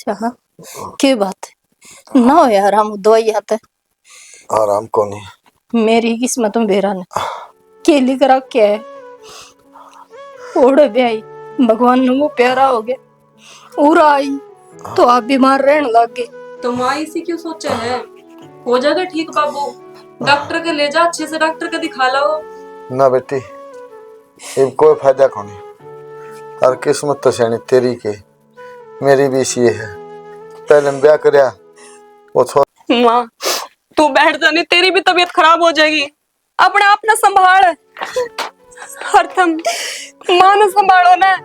अच्छा के बात है ना हो यार, हम दवाई आते आराम को नहीं। मेरी किस्मत में बेरा ने केली करा क्या है ओढ़े ब्याई भगवान ने वो प्यारा हो गया उरा आई तो आप बीमार रहने लग गए। तो माँ इसी क्यों सोचे है, हो जाएगा ठीक बाबू, डॉक्टर के ले जा, अच्छे से डॉक्टर का दिखा लो। ना बेटी अब कोई फायदा को नहीं, और किस्मत तो सैनी तेरी के मेरी भी इसी है। पहले ब्याह करया वो माँ तू बैठ जा, नहीं तेरी भी तबीयत खराब हो जाएगी, अपने आप ना संभाल, हर थम माँ ने संभालो ना,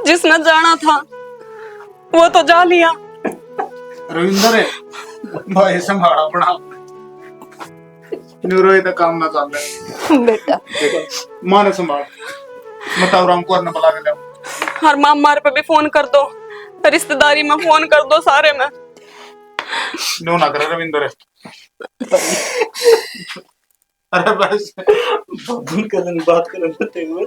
जिसने जाना था वो तो जा लिया। रविंदर भाई संभाला अपना न्यूरो तो काम ना चल रहा बेटा माँ ने संभाल मत आराम करने बुला के ले। हर माँ मारे पे भी फोन कर दो, रिश्तेदारी में फोन कर दो, सारे में नो ना करे रविंदर। अरे बस बाबू कल बात करते हुए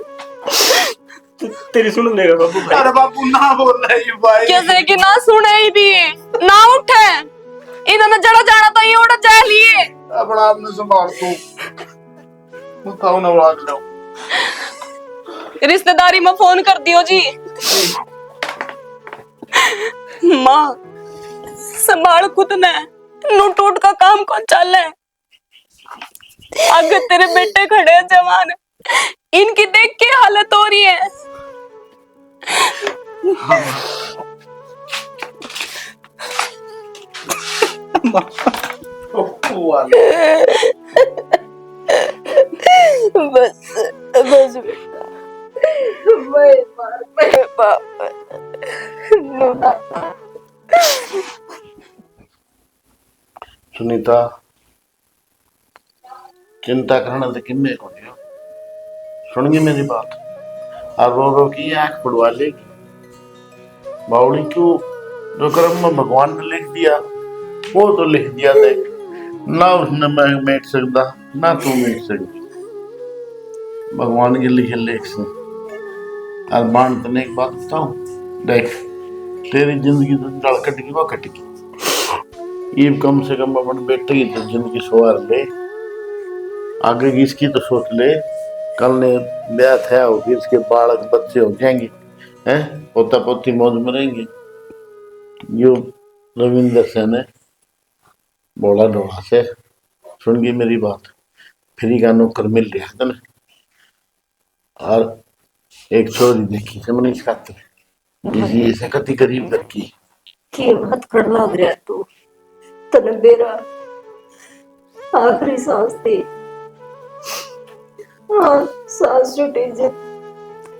तेरी सुन लेगा बाबू भाई। अरे बाबू ना बोल रहा है भाई, कैसे कि ना सुने ही भी ना उठे, इन्होंने जड़ा जाना तो ये उड़ जा लिए। अपना आपने संभाल तू बताओ ना बुला के लो। रिश्तेदारी में फोन कर दियो जी। माँ संभाल खुद ने, नू टूट का काम कौन चल है, आगे तेरे बेटे खड़े हैं जवान, इनकी देख के हालत हो रही है। बस बस बेटा मैं बाप नूना। सुनीता चिंता करना तो किन्ने को दियो, सुनिए मेरी बात, और रो रो की आंख पड़वा लेगी बावड़ी क्यों, जो कर्म में भगवान ने लिख दिया वो तो लिख दिया, देख ना उसने मैं मेट सकता ना तू मेट सकती, भगवान के लिखे लेख से। और बाण तने एक बात बताऊं, देख तेरी जिंदगी तो जड़ कट गई वो कट गई, ये कम से कम अपने बेटे की तो जिंदगी सवार ले, आगे की इसकी तो सोच ले, कल ने ब्याह था होगी इसके बालक बच्चे हो जाएंगे हैं, पोता पोती मौज में रहेंगे। यो रविंदर सेन है बोला ढोला से, सुन गई मेरी बात, फ्री का नौकर मिल रहा था ना, और एक छोरी देखी से मनीष खाते इसी से कति गरीब लड़की के बात कर लग रहा तू तने बेरा आखिरी सांस थी, हाँ सांस छूटी जे,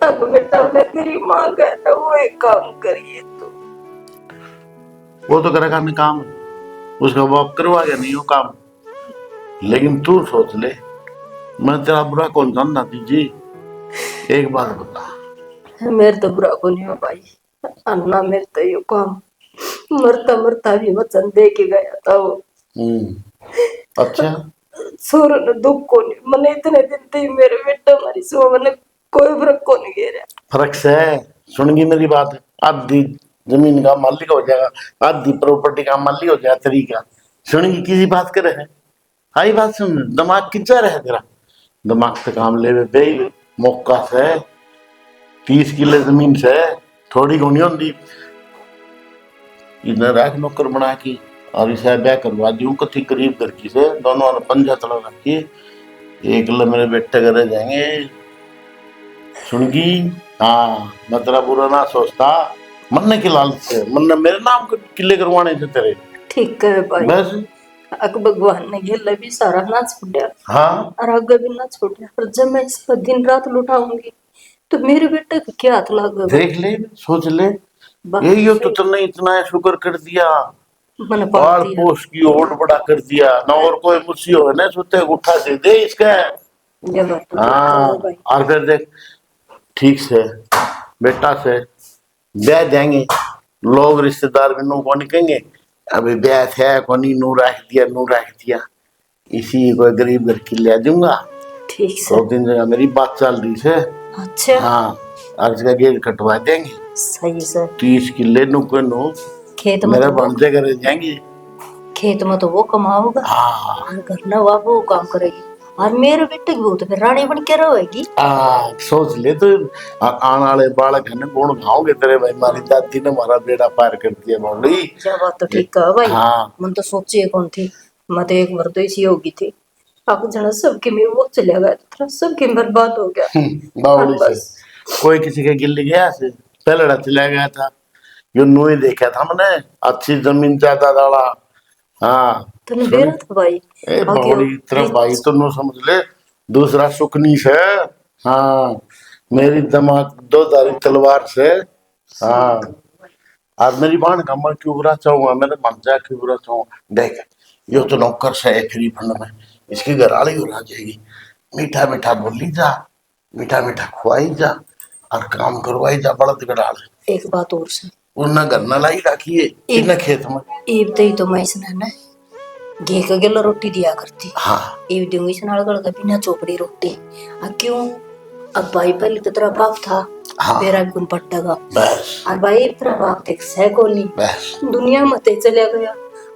अब बेटा मैं तेरी माँ कहता वो एक काम करिए तू। वो तो करेगा नहीं काम, उसका बाप करवा गया नहीं वो काम, लेकिन तू सोच ले मैं तेरा बुरा कौन जानना जी, एक बात बता। मेरे तो बुरा को नहीं हो भाई, अन्ना मेरे तो यो काम मरता मरता भी वचन दे के गया था वो। अच्छा सोरो ने दुख को नहीं, मने इतने दिन थे मेरे बेटा मारी सो मने कोई फर्क को नहीं गिरा। फर्क से सुनगी मेरी बात, आधी जमीन का मालिक हो जाएगा, आधी प्रॉपर्टी का मालिक हो जाएगा तरीका, सुनेगी किसी बात करे है, आई बात सुन, दिमाग कितना रहे तेरा, दिमाग से काम ले बे, मौका से 30 किले जमीन से थोड़ी होनी होती, इधर राख नौकर बना की और इसे ब्याह करवा दी कथी गरीब लड़की से, दोनों ने पंजा तला रखी, एक ल मेरे बेटे करे जाएंगे, सुनगी। हाँ मैं तेरा बुरा ना सोचता, मन के लालच से, मन मेरे नाम किले करवाने थे तेरे, ठीक है भाई बस अक भगवान ने ये भी सारा ना छोड़ा, हाँ और आगे भी ना छोड़ा, पर जब मैं इस पर दिन रात लुटाऊंगी तो मेरे बेटे को क्या हाथ लग देख ले सोच ले, यही हो तो तुमने इतना शुक्र कर दिया, और पोस्ट की ओट बड़ा कर दिया ना, और कोई मुझसे हो ना सोते उठा से दे इसका। हाँ और फिर देख ठीक से बेटा से ब्याह देंगे, लोग रिश्तेदार भी नू कौन कहेंगे अभी ब्याह थे कोनी नू रख दिया, इसी कोई गरीब लड़की ले दूंगा। ठीक से 2-3 जगह मेरी बात चल रही है। अच्छा हाँ आज का गेट कटवा देंगे। सही सर। 30 किले नु को नु खेत में मेरे तो वो बनते करे जाएंगे। खेत में तो वो कमाओगा हाँ और घर ना वो काम करेगी। और मेरे बेटे की वो तो फिर रानी बन के रहेगी। सोच ले तो आने वाले बालक है कौन खाओगे तेरे भाई हमारी दादी ने हमारा बेड़ा पार कर दिया मौली। क्या बात तो ठीक है भाई। हाँ मन तो सोची कौन थी। मैं तो एक बार तो इसी होगी थी। अब जना सबके में वो चले गया तो सबके बर्बाद हो गया। बावली से बस कोई किसी के गिल गया से पहले चला गया था। यो नु ही देखा था मैंने अच्छी जमीन ज्यादा डाला। हाँ तूने बेरा था भाई। ए आगे बावली तरफ भाई तो नो समझ ले दूसरा सुकनी से। हाँ मेरी दिमाग दो धारी तलवार से। हाँ आज मेरी बाण का मैं क्यों बुरा चाहूंगा मेरे मन जा क्यों बुरा चाहूंगा देख यो तो नौकर से है फ्री फंड में इसकी घर वाली हो जाएगी। मीठा मीठा बोली जा मीठा मीठा खुआई जा और काम करवाई जा बड़द गड़ाल। एक बात और से उन्ना घर न लाई रखी है इतना खेत में। एक तो मैं इसने ना घी का गिला रोटी दिया करती। हाँ एक दूंगी सनाल का बिना चोपड़ी रोटी। क्यों अब भाई पहले तो तेरा बाप था। हाँ मेरा गुण पट्टेगा बस और भाई तेरा बाप देख सैकोली बस दुनिया में ते चले गया।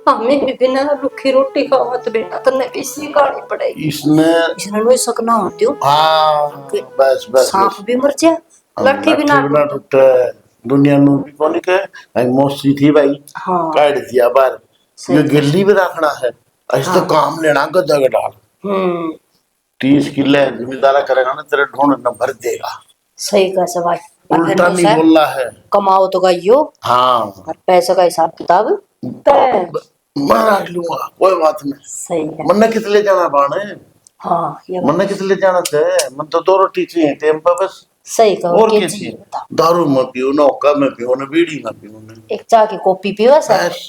हमें भी बिना रुखी रोटी खावा तो बेटा तन्ने इसी खानी पड़ेगी। इसने वो सकना होती हूँ। हाँ बस बस सांप भी मर जाए लाठी भी ना टूटे दुनिया नु भी कोनी के आई मौसी थी भाई। हाँ काट दिया बार ये गिल्ली भी रखना है ऐसे तो काम लेना गदा डाल। 30 किले जिम्मेदारा करेगा ना तेरे ढूंढ न भर देगा। सही कहा से भाई। उल्टा नहीं बोल रहा है कमाओ तो गाइयो। हाँ और पैसे का हिसाब किताब मैं रख लूंगा कोई बात नहीं। सही है। मन्ना कितने जाना बाणे। हाँ ये मन्ना कितने जाना थे मन तो 2 रोटी चाहिए टेम पर बस। सही कहो और के क्या जी चाहिए बता। दारू में पियो नौका में पियो न बीड़ी में पियो न एक चाय की कॉपी पीवा सर बस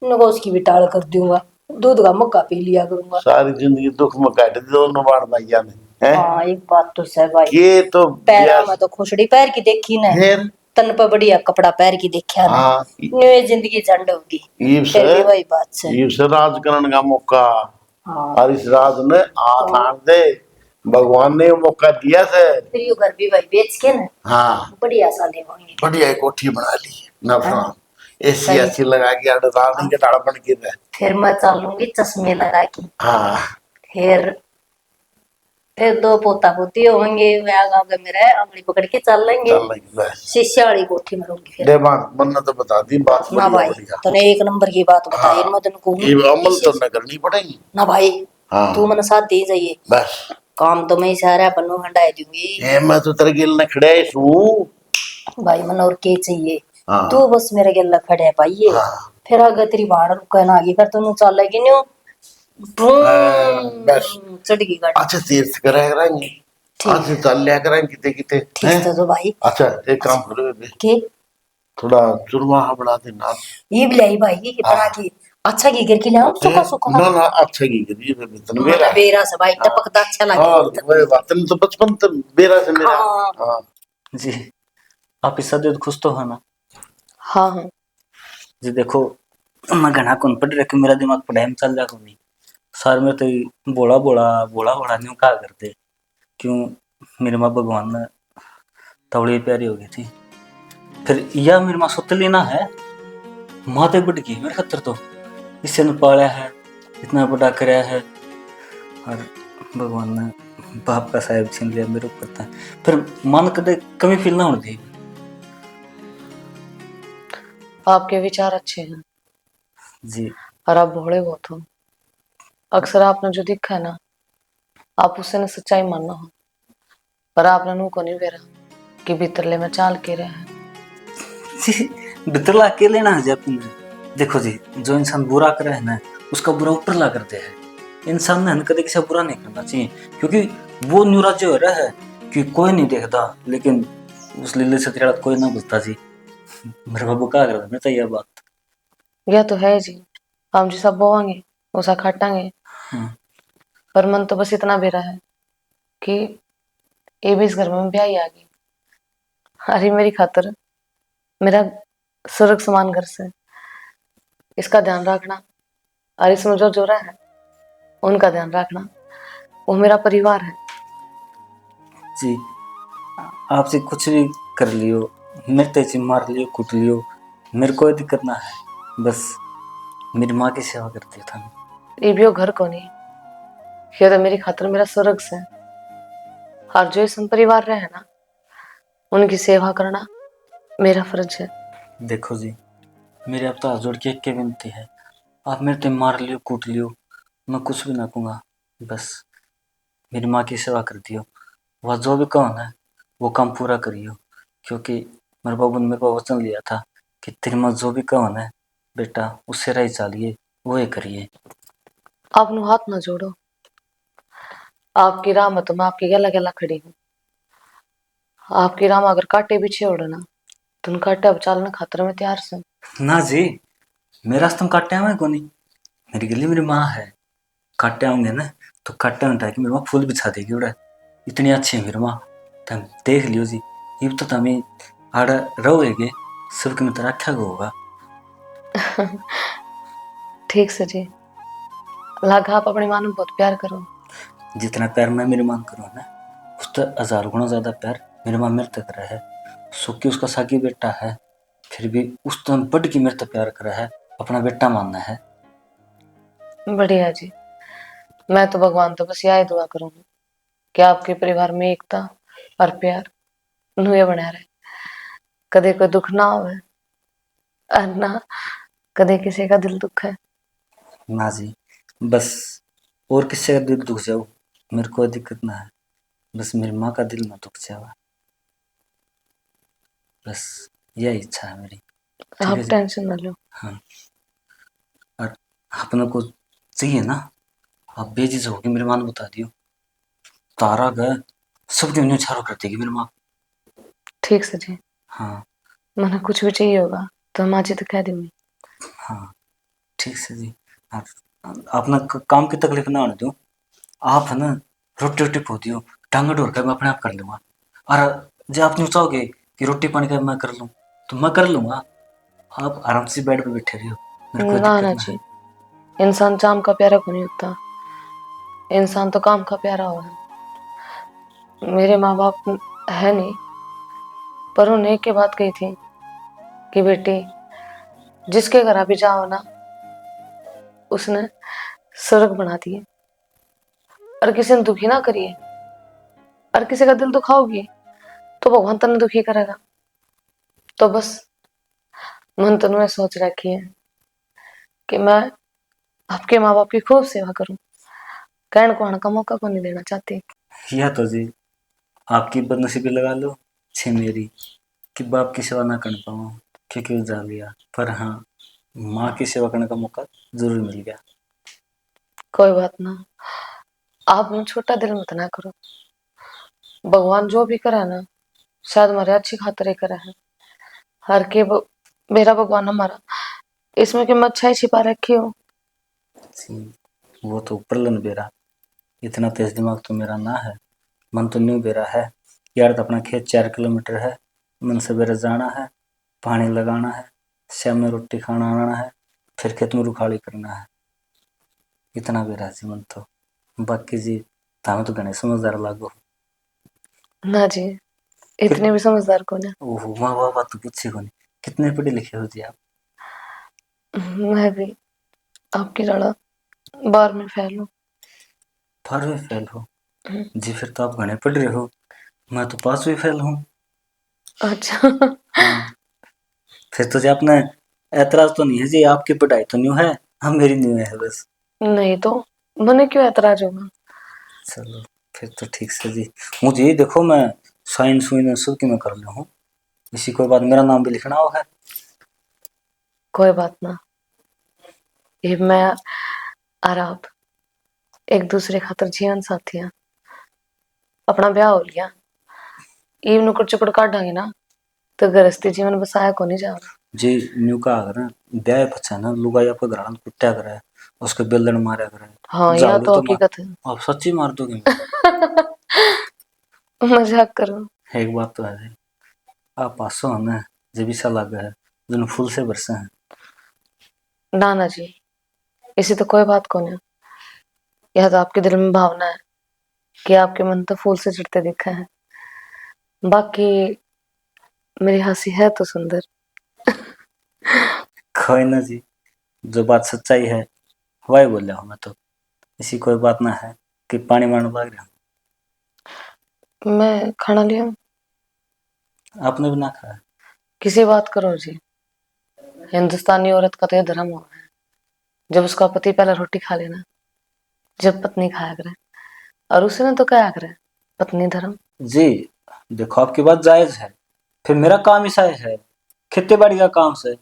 नको उसकी भी टाल कर दूंगा। दूध का मक्का पी लिया करूंगा। सारी जिंदगी दुख में काट दी दोनों बाण भैया ने हैं। हाँ एक बात तो सही भाई। ये तो पैरा में तो खुशड़ी पैर की देखी ना फिर तन पर बढ़िया कपड़ा पैर की देखा ना हाँ न्यू जिंदगी झंड होगी। ये फिर भी वही बात से ये से राजकरण का मौका हाँ और इस राज ने आसान दे भगवान ने मौका दिया से। फिर ये घर भी भाई बेच के ना हाँ बढ़िया सा लेवांगे। बढ़िया एक कोठी बना ली ना हाँ। एसी सही। ऐसी लगा के रानी के टाड़ा बन के रहे। फिर मैं चलूंगी चश्मे लगा के। हाँ फिर 2 पोता पोती होंगे वे आगा के मेरे अंगली पकड़ के चल लेंगे। चल लगी बस शीशे वाली कोठी में रहूंगी फिर। दे बात मन्ना तो बता दी बात ना भाई बढ़िया तूने एक नंबर की बात बताई मैं तेन को ये अमल तो न करनी पड़ेगी। ना भाई हाँ तू मन साथ दे जाइए बस काम तो मैं सारा पन्नू हंडाई दूंगी। ए मैं तो तेरे गिल न खड़े हूँ भाई मन और के चाहिए हाँ तू बस मेरे गल खड़े है पाइए। हाँ फिर अगर तेरी भाड़ रुका ना आगे कर तू चल लेगी न्यू बस चढ़ गई गाड़ी। अच्छा तीर्थ कराया करेंगे आज चल लिया करेंगे किते किते ठीक तो भाई। अच्छा एक काम करो बेबे के थोड़ा चूरमा बना देना ये भी लाई भाई की तरह की अच्छा की गिर के लाओ सुखा सुखा ना ना अच्छा की करिए बेबे तन मेरा बेरा से भाई टपकदा अच्छा और लगे। वही बात नहीं तो बचपन तो बेरा से मेरा हाँ। हाँ जी आप इस शादी खुश तो है ना। हाँ हाँ जी देखो मैं घना कौन पढ़ रखे मेरा दिमाग पढ़ाई में चल जाको नहीं सार में तो बोला बोला बोला बोला नहीं क्या करते क्यों मेरे माँ भगवान ने तवड़ी प्यारी हो गई थी। फिर यह मेरी माँ सुतली ना है माँ तो बढ़ गई मेरे खतर तो इससे ने पाला है इतना बड़ा कराया है और भगवान ने बाप का साहेब छीन लिया मेरे ऊपर था। फिर मन कदे कमी फील ना होनी थी। आपके विचार अच्छे हैं जी और आप भोले बहुत हो। अक्सर आपने जो दिखा है ना आप उससे न सच्चाई मानना हो पर आपने नू को नहीं बेरा कि भीतरले में चाल के रहे हैं। जी भीतरला अकेले ना है अपने देखो जी जो इंसान बुरा करे है ना उसका बुरा ऊपर ला करते हैं। इंसान ने कभी किसी बुरा नहीं करना चाहिए क्योंकि वो न्यूराज्य हो रहा है कि कोई नहीं देखता लेकिन उस लीले से तेरा कोई ना बुझता जी। मेरे बाबू क्या कर मैं तो यह बात यह तो है जी हम जी सब बोवांगे उसा खाटांगे पर मन तो बस इतना बेरा है कि ये भी इस घर में ब्याह ही आ गई। अरे मेरी खातर मेरा स्वर्ग समान घर से इसका ध्यान रखना और इसमें जो जोरा है उनका ध्यान रखना वो मेरा परिवार है। जी आपसे कुछ भी कर लियो, मेरे तेजी मार लियो, कूट लियो, मेरे कोई दिक्कत ना है। बस मेरी माँ की सेवा कर दियो था। ये भी वो घर को नहीं, ये तो मेरी खातिर मेरा स्वर्ग से। और जो इस परिवार रहे हैं ना, उनकी सेवा करना मेरा फर्ज है। देखो जी, मेरे अब तो हाथ जोड़ के एक के विनती है, आप मेरे ते मार लियो, कूट लियो, मैं कुछ भी ना कहूँगा। बस मेरी माँ की सेवा कर दियो, वह जो भी कहो ना वो काम पूरा करियो, क्योंकि मेरे बाबू ने मेरे को वचन लिया था कि तेरी माँ जो भी कहो ना बेटा उससे राही चालिए, वो ही करिए। आप नु हाथ ना जोड़ो, आपकी राह में तो मैं आपकी गला गला खड़ी हूँ। आपकी राह में अगर कांटे भी छोड़ो ना, तो उन कांटे अब चालने खातर मैं तैयार हूँ। ना जी, मेरे रास्ते में काटे हुए को नहीं, मेरी गली मेरी माँ है, काटे होंगे ना तो काटे हटा के मेरी माँ फूल बिछा देगी उड़ा, इतनी अच्छी है मेरी माँ। तुम देख लियो जी, ये तो तुम्हें आड़ा रहोगे सबके में तरह अच्छा होगा। ठीक से जी, लगा आप अपनी माँ ने बहुत प्यार करो। जितना प्यार मैं मेरी माँ करूँ ना, उससे 1000 गुना ज्यादा प्यार मेरी माँ मेरे तक रहा है। सुखी उसका साकी बेटा है, फिर भी उस तो बढ़ के मेरे तक प्यार करा है, अपना बेटा मानना है। बढ़िया जी, मैं तो भगवान तो बस यही दुआ करूंगी कि आपके परिवार में एकता और प्यार नुए बना रहे, कदे कोई दुख ना हो, और ना कदे किसी का दिल दुख है। ना जी, बस और किसी का दिल दुख जाओ मेरे को दिक्कत ना है, बस मेरी माँ का दिल ना दुख जावा, बस यही इच्छा है मेरी। ठीक है आप जी। टेंशन ना लो। हाँ, और अपने को चाहिए ना, आप बेझिझक होकर मेरी माँ ने बता दियो, तारा गए सबके उन्हें छारो कर देगी मेरी माँ। ठीक से जी, हाँ मना कुछ भी चाहिए होगा तो हम आज ही तो कह देंगे। हाँ ठीक से जी। अपना काम की तकलीफ ना होने दो, आप है ना रोटी रोटी पो दियो, टांग ढोर कर मैं अपने आप कर लूँगा। और जब आप यूँ चाहोगे कि रोटी पानी का मैं कर लूँ तो मैं कर लूँगा, आप आराम से बेड पे बैठे रहियो, मेरे कोई ना दिक्कत ना ना है। जी, इंसान चाम का प्यारा को नहीं होता, इंसान तो काम का प्यारा हो है। मेरे माँ बाप है नहीं, पर उन्हें एक के बात कही थी कि बेटी जिसके घर अभी जाओ ना, उसने स्वर्ग बना दिए, और किसी ने दुखी ना करिए, और किसी का दिल दुखाओगी तो भगवान तने दुखी करेगा। तो बस मन तनु में सोच रखी है कि मैं आपके माँ बाप की खूब सेवा करूं, कहने को आने का मौका को नहीं देना चाहती। या तो जी आपकी बदनसीबी लगा लो छे मेरी कि बाप की सेवा ना कर पाऊँ क्योंकि जा लिया, पर हाँ माँ की सेवा करने का मौका जरूर मिल गया। कोई बात ना, आप मुझे छोटा दिल मत ना करो, भगवान जो भी करा ना शायद हमारे अच्छी खातिर ही करा है। हर के मेरा भगवान हमारा इसमें कि मैं अच्छा ही छिपा रखी हो। वो तो ऊपर लन बेरा, इतना तेज दिमाग तो मेरा ना है, मन तो न्यू बेरा है यार। तो अपना खेत 4 किलोमीटर है, मन से बेरा जाना है, पानी लगाना है, शाम में रोटी खाना आना है, फिर खेत में रुखाड़ी करना है, इतना बेरा जी मन तो। बाकी जी तामे तो घने समझदार लागो। ना जी, इतने भी समझदार कौन है। ओहो माँ बाबा तो पूछे को नहीं, कितने पढ़े लिखे हो जी आप? मैं भी आपकी जड़ा 12वीं फेल हूँ। 12वीं फेल हो जी, फिर तो आप घने पढ़ रहे हो, मैं तो 5वीं फेल हूँ। अच्छा। हाँ, फिर तो जी आपने ऐतराज तो नहीं है जी, आपकी पढ़ाई तो न्यू है, हम मेरी न्यू है बस। नहीं तो मैंने क्यों ऐतराज होगा। चलो फिर तो ठीक से जी, मुझे देखो मैं साइंस वाइंस सब की मैं कर लिया हूँ, इसी कोई बात मेरा नाम भी लिखना हो है। कोई बात ना, ये मैं और आप एक दूसरे खातर जीवन साथी हैं, अपना ब्याह हो लिया, ईव नुकड़ चुकड़ काटांगे ना तो गृहस्थी जीवन बसाया को नहीं जा। जी न्यू का अगर ब्याह पछा ना लुगाई आपका घर कुत्ता करे, उसके बेलन मारा करे, हाँ यह जाओ तो तो मार, हकीकत है। आप सच्ची मार दोगे मेरे मजाक करो। को। एक बात तो है जी, आप पासो हमें जब सा लगा है जो फूल से बरसे हैं। ना ना जी, इसी तो कोई बात को नहीं, यह तो आपके दिल में भावना है कि आपके मन तो फूल से चढ़ते दिखे हैं। बाकी मेरी हंसी है तो सुंदर। कोई ना जी, जो बात सच्चाई है वही बोल रहा हूँ मैं तो। ऐसी कोई बात ना है कि पानी मारने लग रहा मैं खाना लिया हूँ। आपने भी ना खाया? किसी बात करो जी। हिंदुस्तानी औरत का तो ये धर्म हुआ है, जब उसका पति पहले रोटी खा लेना, जब पत्नी खाया करे। और उसने तो क्या करे, पत्नी धर्म। जी देखो, आपकी बात जायज है, फिर मेरा काम ही साइज है, खेती बाड़ी का काम से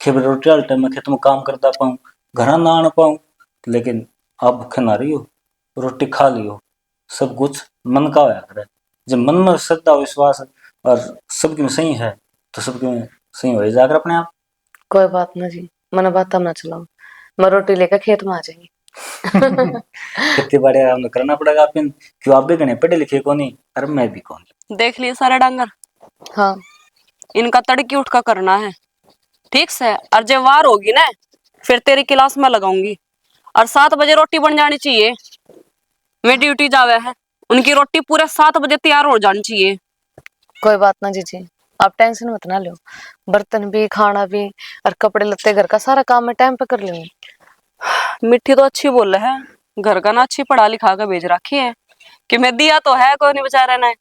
कि रोटी डाल टाइम में खेत में काम करता पाऊँ, घर ना आना पाऊँ। लेकिन आप भूखे ना रही हो, रोटी खा लियो, सब कुछ मन का होया करे। जब मन में श्रद्धा विश्वास और सबकी में सही है तो सबकी में सही हो जाकर अपने आप। कोई बात ना जी, मन बात तब ना चलाओ, मैं रोटी लेकर खेत में आ जाएंगी। खेती बाड़ी हमें करना पड़ेगा। आप क्यों, आप भी गणे पढ़े लिखे को नहीं, और मैं भी कौन। देख लिए सारे डांगर। हाँ इनका तड़की उठ का करना है, ठीक से। और जब वार होगी ना, फिर तेरी क्लास में लगाऊंगी। और 7 बजे रोटी बन जानी चाहिए। मैं ड्यूटी जावे है, उनकी रोटी पूरे 7 बजे तैयार हो जानी चाहिए। कोई बात ना जी, आप टेंशन मत ना लो। बर्तन भी, खाना भी और कपड़े लत्ते, घर का सारा काम मैं टाइम पे कर लूंगी। मिट्टी तो अच्छी बोल रहा है, घर का ना अच्छी पढ़ा लिखा कर भेज रखी है कि मैं दिया तो है कोई नहीं बेचारा ने।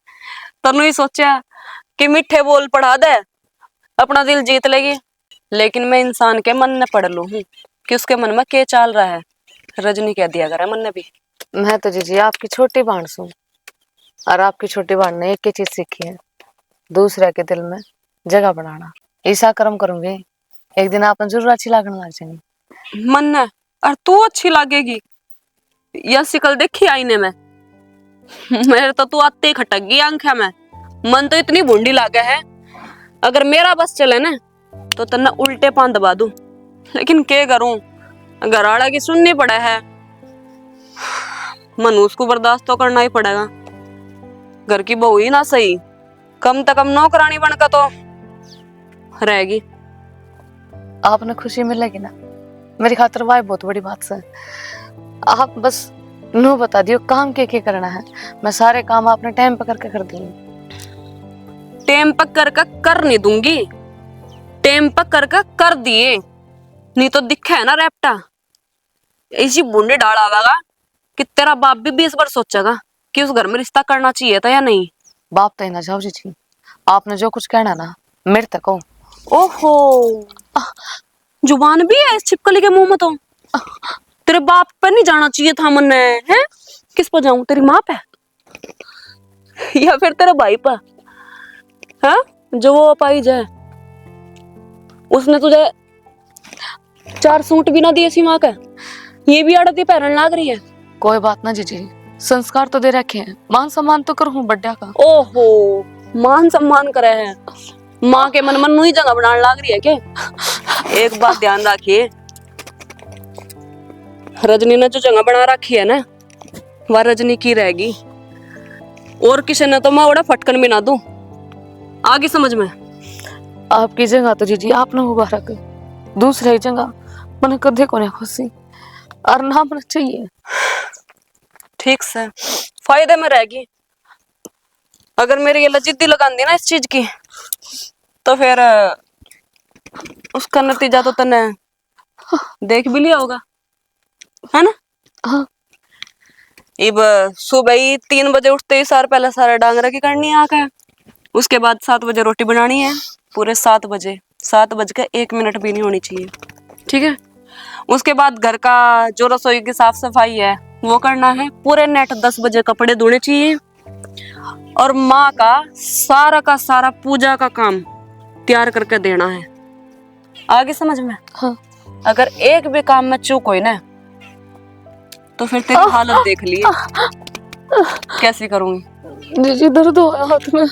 तनु ही सोचा कि मिठे बोल पढ़ा दे, अपना दिल जीत लेगी। लेकिन मैं इंसान के मन में पढ़ लू हूँ कि उसके मन में क्या चल रहा है। रजनी कह दिया करे मन ने भी। मैं तो जी आपकी छोटी बहन हूँ, और आपकी छोटी बहन ने एक ही चीज सीखी है, दूसरे के दिल में जगह बनाना। ऐसा कर्म करूंगी, एक दिन आपने जरूर अच्छी लगने लग जाएंगी। मन ने, और तू अच्छी लगेगी। यह शिकल देखी आईने में, मेरे तो तू आते ही खटक गई आंखें में। मन तो इतनी भूंडी लागे है, अगर मेरा बस चले ना तो तन्ने उल्टे पान दबा दूं। लेकिन क्या करूं, घर आड़ा की सुननी पड़े है। मनुष्य को बर्दाश्त तो करना ही पड़ेगा। घर की बहू ही ना सही, कम से कम नौकरानी बनकर तो रहेगी। आपने खुशी मिलेगी ना, मेरी खातिर वाह बहुत बड़ी बात से। आप बस नो बता दियो काम क्या करना है, मैं सारे काम अपने टाइम पर करके कर दूंगी। टेम पक कर नहीं दूंगी, टेम पक कर दिए नहीं तो दिखा है ना रैप्टा। ऐसी बूंदे डाल आवेगा कि तेरा बाप भी 20 बार सोचेगा कि उस घर में रिश्ता करना चाहिए था या नहीं। बाप तो ना जाओ जी, आपने जो कुछ कहना ना मेरे तक हो। ओहो, जुबान भी है इस छिपकली के मुंह में तो। तेरे बाप पर नहीं जाना चाहिए था मन है। किस पर जाऊं, तेरी माँ पे या फिर तेरे भाई पर? हाँ, जो वो पाई जाए। उसने तुझे 4 सूट भी ना दिए सी माँ का, ये भी आड़ती पहनने लाग रही है। कोई बात ना जी, संस्कार तो दे रखे हैं, मान सम्मान तो करूं बड्डा का। ओहो, मान सम्मान करे है, माँ के मन मन ही जगह बनाने लाग रही है के? एक बात ध्यान रखिए, रजनी ने जो जगह बना रखी है ना, वह रजनी की रहेगी। और किसी ने तो मैं बड़ा फटकन भी ना दूं। आगे समझ में? आपकी जगह तो जी आपने मुबारक, दूसरे जगह मैंने कदे को नहीं खुशी और ना मन चाहिए। ठीक से फायदे में रहेगी। अगर मेरी ये जिद्दी लगा दी ना इस चीज की, तो फिर उसका नतीजा तो तने देख भी लिया होगा, है ना? हाँ। अब सुबह ही 3 बजे उठते ही पहले सारा डांगरा की करनी है आके। उसके बाद 7 बजे रोटी बनानी है, पूरे 7 बजे, 7:01 भी नहीं होनी चाहिए, ठीक है? उसके बाद घर का जो रसोई की साफ सफाई है वो करना है, पूरे नेट 10 बजे कपड़े धोने चाहिए। और माँ का सारा पूजा का काम तैयार करके देना है। आगे समझ में? हाँ। अगर एक भी काम में चूक हुई ना, तो फिर तेरी हालत देख लिए कैसी करूंगी। जी दर्द हो रहा हाथ में।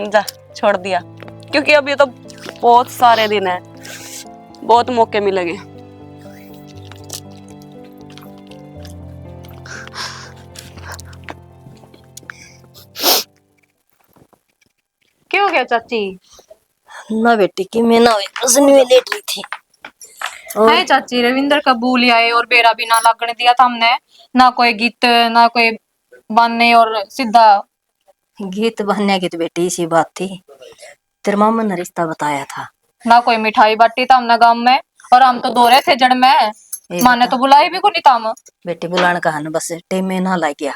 जा, छोड़ दिया, क्योंकि अभी तो बहुत सारे दिन है, बहुत मौके मिलेंगे। क्यों हो गया चाची? ना बेटी की मैं ना रजनी में लेट रही थी। है चाची, रविंद्र का भूल आए और बेरा भी ना लगने दिया था हमने, ना कोई गीत ना कोई बाने और सीधा गीत बहनिया की तो बेटी इसी बात थी। तेरे मामा ने रिश्ता बताया था। ना कोई मिठाई बाटी था हमने गांव में, और हम तो दो रहे थे जड़ में। ए माने बता, तो बुलाई भी को नहीं था हम। बेटी बुलाने का है बस टाइम में ना लग गया।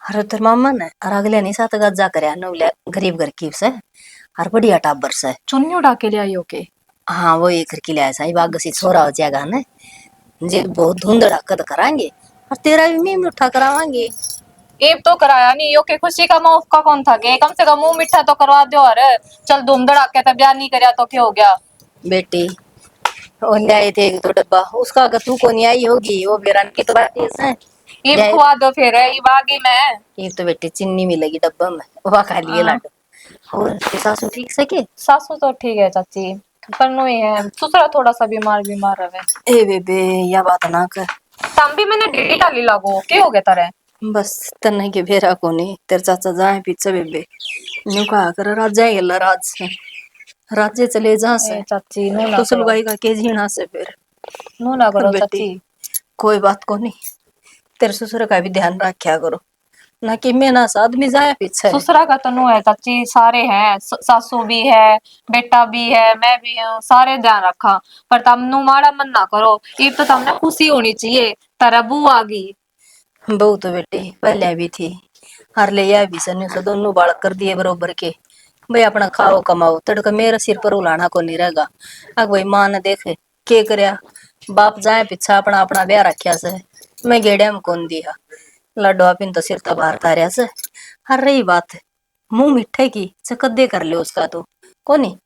अरे तेरे मामा ने और अगले नहीं साथ गजा करे नवले गरीब घर की से और बढ़िया टाबर से चुन्नी उड़ा के ले आई ओके। हाँ वो एक घर की ले आया बाग से छोरा हो जाएगा ना जे बहुत धुंध धड़कत कराएंगे और तेरा भी मैं उठा करावांगे। एक तो कराया नहीं यो के खुशी का मौका कौन था के कम से कम मुंह मीठा तो करवा दो। अरे चल धूम धड़ाके तो ब्याह नहीं करया तो क्या हो गया। बेटी वो ले आए थे एक तो डब्बा उसका अगर तू को नहीं आई होगी वो बेरान की तो बात है। ईब खुआ दो फिर ईब आगी मैं। ये तो बेटी चीनी मिलेगी डब्बा में वह खा लिए लाडो। और सासू ठीक से के? सासू तो ठीक है चाची, पर नो ही है ससुरा थोड़ा सा बीमार बीमार रहे। ए बेबे या बात ना कर। तम भी मैंने डेली डाली लागो क्या हो गया तारे। बस तन्ने के भेरा को नहीं तेरे चाचा जाए पीछे बेबे न्यू कहा कर राज जाएगा राज से राज्य चले जा से चाची नो ना तो सलवाई का के जीना से फिर नो ना करो बेटी चाची। कोई बात को नहीं तेरे ससुर का भी ध्यान रखा करो ना कि मैं ना आदमी जाए पीछे। ससुरा का तो नो है चाची सारे हैं सासू भी है बेटा भी है मैं भी हूँ सारे ध्यान रखा। पर तम नु माड़ा मन ना करो ये तो तुमने खुशी होनी चाहिए तारा बू आ गई। बहू तो बेटी पहले भी थी हर ले या भी सन्नी से दोनों बाल कर दिए बरोबर के भाई अपना खाओ कमाओ तड़का मेरा सिर पर उलाना को नहीं रहेगा। अग भाई मां ने देखे के करया बाप जाए पीछा अपना अपना ब्याह रखा से मैं गेड़िया में कौन दिया लाडो आप तो सिर तबार तारिया से। हर रही बात मुंह मिठे की चकद्दे कर ले उसका तो कोनी।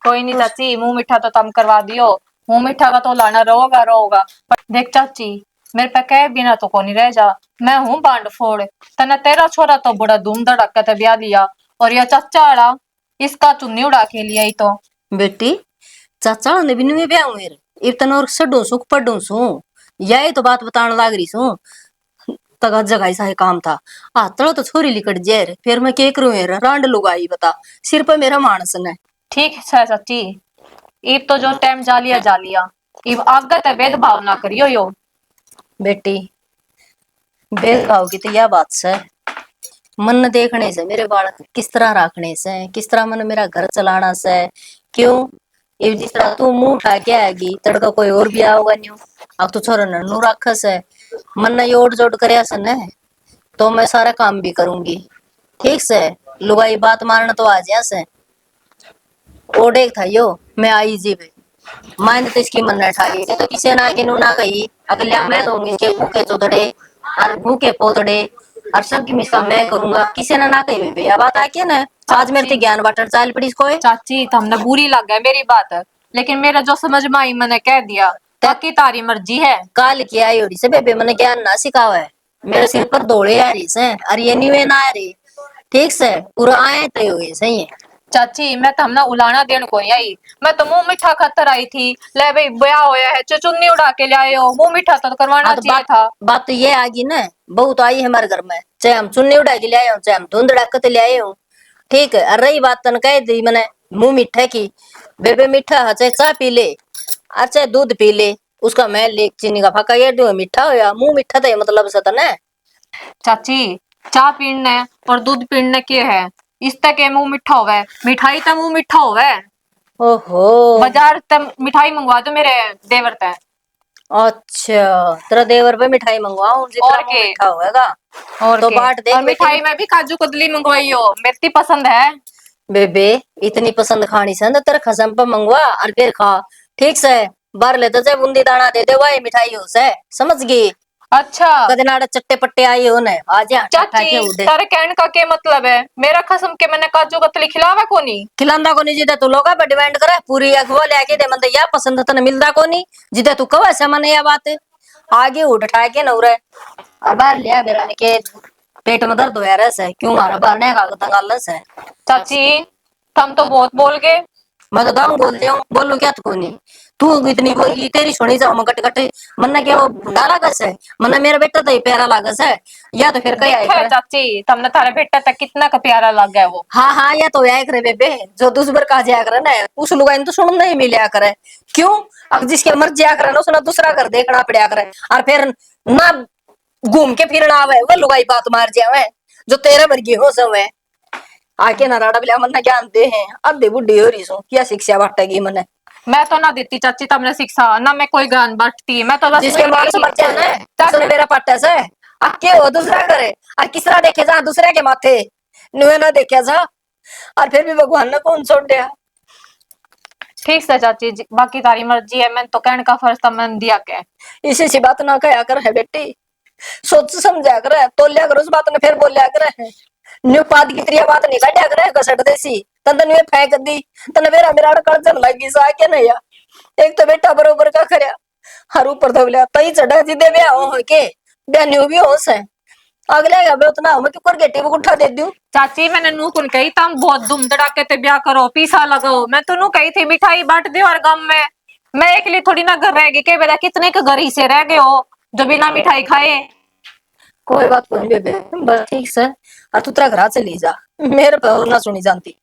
कोई नहीं चाची मुंह मीठा तो तम करवा दियो मुंह मीठा का तो लाना रहोगा रहोगा। पर देख चाची मेरे पे कह बिना तो कोनी रह जा मैं हूँ बांड फोड़ तना तेरा छोरा तो बड़ा धूम धड़ाका ते ब्याह लिया और यह चाचा आड़ा इसका चुन्नी उड़ा के लिया ही तो। बेटी चाचा ने भी नुए ब्याह मेरे इतना और सडो सुख पडो सू यही तो बात बताने लाग रही सू तगा जगह सा काम था आतड़ो तो छोरी लिकट जेर फिर मैं के करूं यार रांड लुगाई बता सिर पर मेरा मानस ने। ठीक है चाची इब तो जो टाइम जा लिया इब आगे ते भेदभाव ना करियो यो। बेटी भेदभाव की तो यह बात से मन देखने से मेरे बाल किस तरह रखने से किस तरह मन मेरा घर चलाना से क्यों ये जिस तरह तू मुंह उठा के आएगी तड़का कोई और भी आओगा नहीं अब तो छोरा नन्नू राखस है मन ने जोड़ जोड़ कर तो मैं सारा काम भी करूंगी ठीक से लुगाई बात मारना तो आ जा से ओडे था यो मैं आई जी पे मैंने तो इसकी मन ठाई तो किसी ना के ना कही अगले मैं दूंगी इसके भूखे चौधड़े और भूखे पोतड़े और सबकी मिसका मैं करूंगा किसी ने ना कही बेबे बात आके ना आज मेरे ज्ञान बाटर चाल पड़ी इसको चाची तुमने बुरी लग गई मेरी बात लेकिन मेरा जो समझ में आई मैंने कह दिया ताकि तारी मर्जी है। काल की आई ओडी से बेबे मैंने ज्ञान ना सिखावा है मेरे सिर पर दौड़े आ रही से और ये नहीं वे ना आ रही ठीक से पूरा आए तो हुए सही है। चाची मैं तो हमने उलाना देन को आई मैं तो मुंह मीठा खातर आई थी ले भाई ब्याह होया है चुन्नी उड़ा के ले आए हो मुंह मीठा तो करवाना तो चाहिए था। बात तो ये आ गई ना बहू तो आई है हमारे घर में चाहे हम चुन्नी उड़ा के ले आए हो चाहे हम धुंध उड़ा ले आए हो ठीक है। और रही बात तन कह दी मैंने मुंह मीठा की बेबे मीठा चाहे चाय पी ले और चाहे दूध पी ले उसका मैं ले चीनी का फाका ये दो मीठा होया मुंह मीठा था मतलब से था ना। चाची चाय पीने और दूध पीने के है इस तक के मुंह मिठा होवे मिठाई तो मुंह मिठा होवे। ओहो बाजार तक मिठाई मंगवा दो मेरे देवर तक। अच्छा तेरा देवर पे मिठाई मंगवाऊं जितना और के मीठा होएगा और तो के? बाट देख और मिठाई में भी काजू कतली मंगवाई हो मेरी पसंद है। बेबे इतनी पसंद खानी से ना तेरे खसम पर मंगवा और फिर खा ठीक से बार ले तो बूंदी दाना दे दे वही मिठाई हो से समझ गई। अच्छा कदे नाड़े चट्टे पट्टे आई हो ने आ जा चाची तारे कहने का क्या मतलब है मेरा कसम के मैंने काजू कतली खिलावा को नहीं खिलांदा को नहीं जिदे तू लोगा पे डिमांड करे पूरी अगवा लेके दे मन या पसंद तने मिलदा को नहीं जिदे तू कवा से मन या बात आगे उठा के नौरे और बाहर लिया मेरा के पेट में दर्द होया रहा क्यों मारा बाहर ने का तंगालस है। चाची तुम तो बहुत बोल गए मैं तो दाऊ बोल रही हूँ बोलू क्या तू नहीं तू इतनी बोली तेरी सुनी जाओ मैं कट कट मन क्या वो भुंडा लागस है मन मेरा बेटा तो प्यारा लागस है या तो फिर कहीं आए चाची तुमने थारे बेटा तक कितना का प्यारा लग गया वो। हाँ या तो आया करे बेबे जो दूसर का जाया करे ना उस लुगाई तो सुन नहीं मिलया करे क्यों अब जिसके मर्जी आ करे ना उसने दूसरा घर देखना पड़ा करे और फिर ना घूम के फिरना आवे वो लुगाई बात मार जावे जो तेरे वर्गी हो सब है आके ना राड़ा बिला मन ज्ञान दे हैं अद्धे बुढ़ी हो रही सो क्या शिक्षा बांटेगी मने। मैं तो ना देती चाची तुमने शिक्षा ना मैं कोई ज्ञान बांटती मैं तो बस जिसके बाल से बच्चे ना तब मेरा पट्टा से आके वो दूसरा करे और किसरा देखे जा दूसरे के माथे नुए ना देखे जा और फिर भी भगवान ने कौन छोड़ दिया। ठीक से चाची जी, बाकी तारी मर्जी है मैं तो कहने का फर्ज था मैंने दिया क्या इसी सी बात ना कहा कर है बेटी सोच समझा कर तोलिया कर उस बात ने फिर बोलिया कर है न्यू पाद की त्रिया बात नहीं काटिया कर कसट देसी तंद न्यू फेंक दी तने मेरा मेरा कड़चन लगी सा के नहीं या एक तो बेटा बरोबर का खरिया हर ऊपर धवलिया तई चढ़ा जी दे ब्याह हो के ब्याह न्यू भी होश है अगले गबे उतना हम क्यों कर गेटी को उठा दे दूं। चाची मैंने नू कुन कही तुम बहुत धूम धड़ाके ते ब्याह करो पीसा लगाओ मैं तो नू कही थी मिठाई बांट दे और गम में मैं एक लिए थोड़ी ना घर रहेगी के बेटा कितने के घर ही से रह गए हो जो बिना मिठाई खाए। कोई बात नहीं बेबे बस ठीक से और तू तेरा घर चली जा मेरे पर ना सुनी जानती।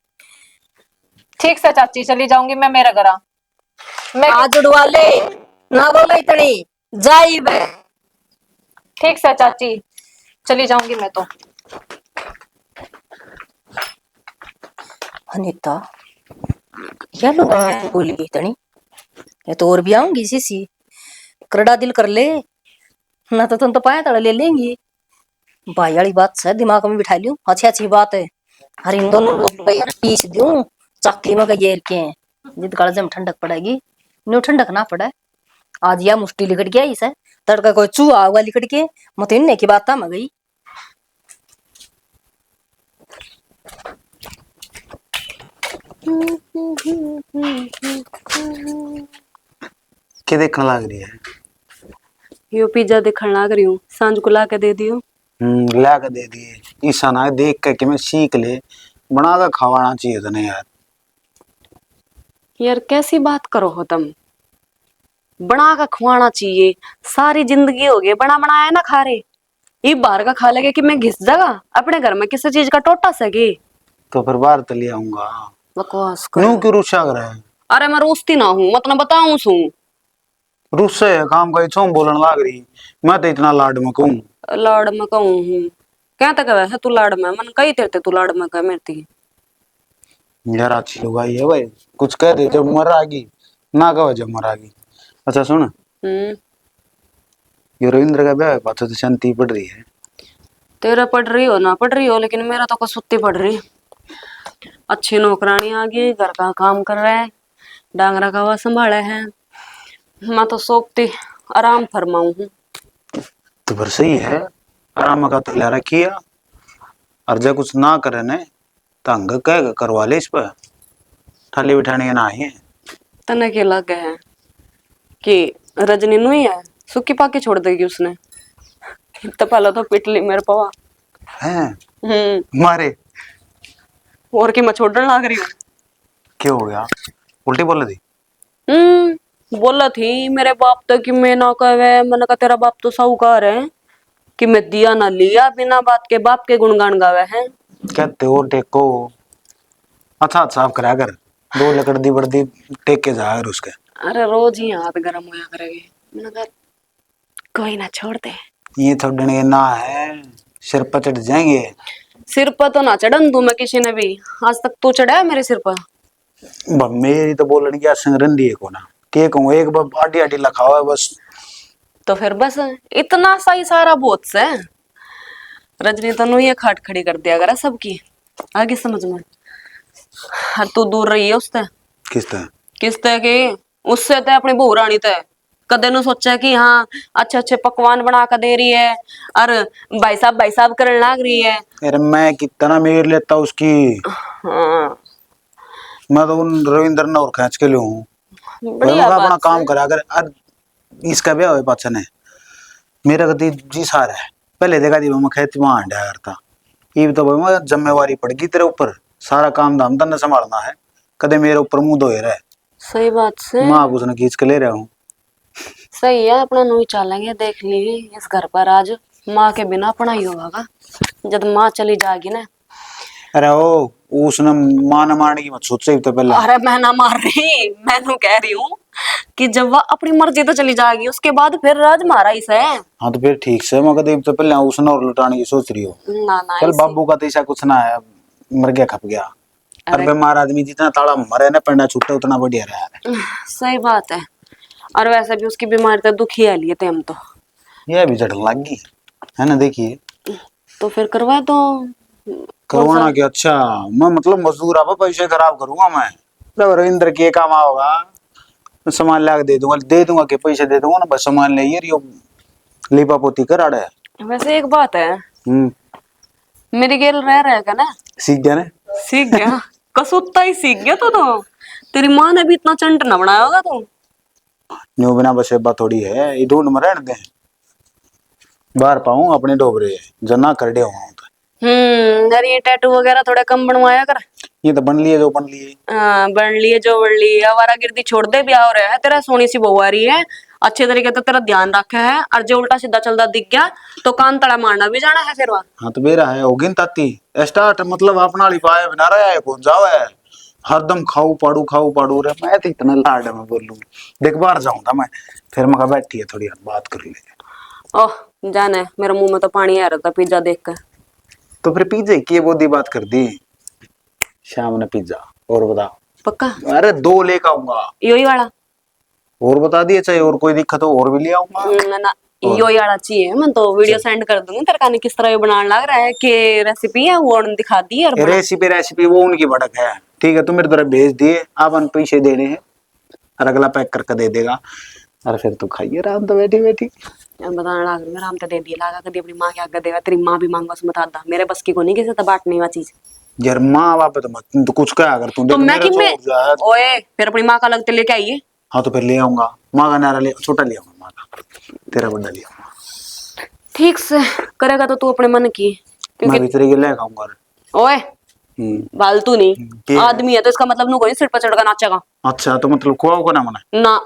ठीक से चाची चली जाऊंगी मैं मेरे घर मैं आज उड़वा ले ना बोला इतनी जाई बे। ठीक से चाची चली जाऊंगी मैं तो। अनीता क्या लोग बोली इतनी ये तो और भी आऊंगी सी करड़ा दिल कर ले ना तो तुम तो पाया तड़ा ले लेंगी भाई वाली बात से दिमाग में बिठा लियो अच्छी अच्छी बात है हर इन दोनों पीस दूं चक्की में घेर के जिद काल में ठंडक पड़ेगी न्यू ठंडक ना पड़े आज या मुष्टि लिकट गया इसे तड़का कोई चूहा हुआ लिकट के मत इनने की बात आ गई। क्या देखने लग रही है? यो पिज्जा देखने लग रही हूँ सांझ को ला के दे दियो। ला के दे दिए ईसा ना देख के कि मैं सीख ले बना के खवाना चाहिए था यार। यार कैसी बात करो हो तुम बना का खुआना चाहिए सारी जिंदगी हो गई बना बनाया ना खा रहे ये बाहर का खा लेगे कि मैं घिस जागा अपने घर में किसी चीज का टोटा सके तो फिर बाहर तो ले आऊंगा। बकवास क्यों क्यों रुस्सा कर रहा है? अरे मैं रोस्ती ना हूँ मतलब बताऊं सू रुस्से है काम का छो बोलन लग रही मैं तो इतना लाड में कहूँ लाड़ में कहूँ हूँ क्या तक वैसे तू लाड़ में मन कही तेरे तू लाड़ में कह मेरी यार अच्छी लुगाई है भाई कुछ कह दे जब मर आगी ना कहो जब मर आगी। अच्छा सुन ये रविंद्र का ब्याह है बात तो शांति पड़ रही है तेरा पढ़ रही हो ना पढ़ रही हो लेकिन मेरा तो कसुत्ती पढ़ रही अच्छी नौकरानी आ गई घर का काम कर रहा है डांगरा का हवा संभाला है मैं तो सोचती आराम फरमाऊं हूँ। तो फिर सही है आराम का तो लिया किया और जब कुछ ना करे ने तंग कह करवा ले इस पर थाली बिठाने ना है तने के लग है कि रजनी नु ही है सुखी पाकी छोड़ देगी उसने तो पहले तो पिट ली मेरे पवा हैं मारे और की मैं छोड़ने लग रही हूँ क्या हो गया उल्टी बोल दी बोला थी मेरे बाप तो कि मैं ना कहे मैंने कहा तेरा बाप तो साहूकार है कि मैं दिया ना लिया बिना बात के बाप के गुणगान गावे हैं कहते हो टेको अच्छा साफ करा कर दो लकड़ दी बड़ी टेक के जा उसके अरे रोज ही हाथ गर्म होया करेंगे मैंने कहा कोई ना छोड़ दे ये छोड़ने ना है सिर पर चढ़ जाएंगे सिर पर तो ना चढ़न दूं मैं किसी ने भी आज तक तू चढ़ा है मेरे सिर पर मेरी तो बोलने की संगरंदी है को ना के कहूँ एक बार आटी आटी लखा हुआ है बस तो फिर बस इतना सा ही सारा बहुत से रजनी तनु ये खाट खड़ी कर दिया करा सबकी आगे समझ में हर तू दूर रही है उससे किसते के उससे ते अपनी बहू रानी ते कदे नु सोचा कि हाँ अच्छे अच्छे पकवान बना कर दे रही है और भाई साहब करने लग रही है। अरे मैं कितना मेर लेता उसकी हाँ मैं तो उन रविंद्र ने और खींच के लूं अपना काम करा कर इसका ब्याह हुआ पाचा ने मेरा गति जी सारा है पहले देखा थी मैं खेती में आंडा करता ये तो भाई जिम्मेवारी पड़गी तेरे ऊपर सारा काम धाम तन्ने संभालना है कदे मेरे ऊपर मुंह धोए रहे सही बात से माँ उसने खींच के ले रहा हूँ सही है अपना नू चलेंगे देख ली इस घर पर आज माँ के बिना अपना ही होगा जब माँ चली जाएगी ना। अरे ओ उसने माँ न मारने की मत सोचे तो पहले अरे मैं ना मार रही मैं तो कह रही हूँ कि जब वह अपनी मर्जी तो चली जाएगी उसके बाद फिर राज मारा इसे। हाँ तो फिर ठीक से मैं कदे तो पहले उसने और लुटाने की सोच रही हो ना चल बाबू का तो ऐसा कुछ ना है मर गया खप गया। और बीमार आदमी जितना ताड़ा मरे ना पेंडा छूटे उतना बढ़िया रहा। सही बात है। और वैसे भी उसकी बीमारी तो दुखी है लिए थे हम तो। ये भी जड़ लग गई है ना। देखिए तो फिर करवा दो। करवाना क्या? अच्छा मैं मतलब मजदूर आप पैसे खराब करूंगा मैं? जब रविंद्र के काम आओगा सामान ला के दे दूंगा के पैसे दे दूंगा ना, बस सामान ले ये लिपा पोती कर आड़े। वैसे एक बात है, मेरी गेल रह रहेगा ना। सीख गया ना? सीख गया कसुत्ता ही सीख गया तो तेरी माँ ने भी इतना चंट न बनाया होगा तू। न्यू बिना बस बात थोड़ी है, ये ढूंढ में रहने दे बाहर पाऊं अपने डोबरे जना कर दे हूं। अरे ये टैटू वगैरह थोड़ा कम बनवाया कर। ये तो बन लिए जो बन लिए। बन लिए जो बन लिए। आवारागर्दी छोड़ दे, ब्याह हो रहा है तेरा, सोनी सी बहू आ रही है, अच्छे तरीके से तेरा ध्यान रखा है। और जो उल्टा सीधा चलता दिख गया तो कान तड़ा मारना भी जाना है फिर वहां। हाँ तो बेरा है होगी ताती स्टार्ट मतलब अपना लिपाए बना रहा है कौन जाओ है हरदम खाऊ पाड़ू रे। मैं तो इतना लाड में बोलूं देख बाहर जाऊंगा मैं फिर मैं बैठी है थोड़ी बात कर ले। ओह जाने मेरे मुंह में तो पानी आ रहा था पिज्जा देख कर। तो फिर पिज्जा की बोधी बात कर दी शाम ने पिज्जा और बता पक्का? अरे 2 लेकर आऊंगा यही वाला और बता दिए चाहे और कोई दिक्कत हो और भी ले आऊंगा ना। यही वाला चाहिए। मैं तो वीडियो सेंड कर दूंगी तेरे का किस तरह ये बनाने लग रहा है कि रेसिपी है वो दिखा दी। और रेसिपी वो उनकी भड़क है ठीक है। तू मेरे तरफ भेज दिए अपन पैसे देने हैं और अगला पैक करके दे देगा और फिर तू खाइए आराम तो बैठी बैठी। बताने लग रहा आराम तो दे दिया लागा कभी अपनी माँ के आगे देगा। तेरी माँ भी मांगवा से बता दा मेरे बस की को नहीं किसी तो बांटने वाली चीज। यार माँ बाप तो मत तो कुछ क्या अगर तू तो मैं कि मैं ओए फिर अपनी माँ का लगते लेके आइए। हाँ तो फिर ले आऊंगा माँ का नारा ले छोटा ले आऊंगा माँ का तेरा बड़ा ले आऊंगा। ठीक से करेगा तो तू अपने मन की मैं भी तेरे के ले आऊंगा। ओए फालतू नहीं आदमी है तो इसका मतलब नु कोई सिर पर चढ़कर नाचेगा। अच्छा तो मतलब खुआओगे ना मना ना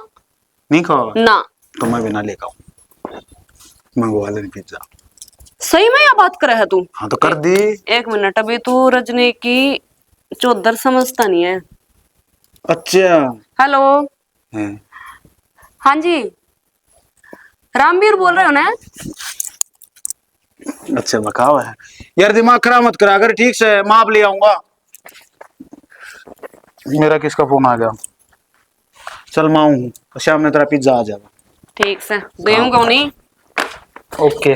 नहीं खाओगे ना तो मैं भी ना लेकर आऊं मंगवा ले पिज्जा। सही में या बात करे है तू? हाँ तो कर दी। एक मिनट अभी तू रजनी की चौधर समझता नहीं है। अच्छा हेलो हाँ जी रामवीर बोल रहे हो ना? अच्छा बकाव है यार दिमाग खराब मत करा अगर ठीक से माप ले आऊंगा। मेरा किसका फोन आ गया? चल मैं आऊं शाम में तेरा पिज्जा आ जाएगा। ठीक से देऊं कौन नहीं? ओके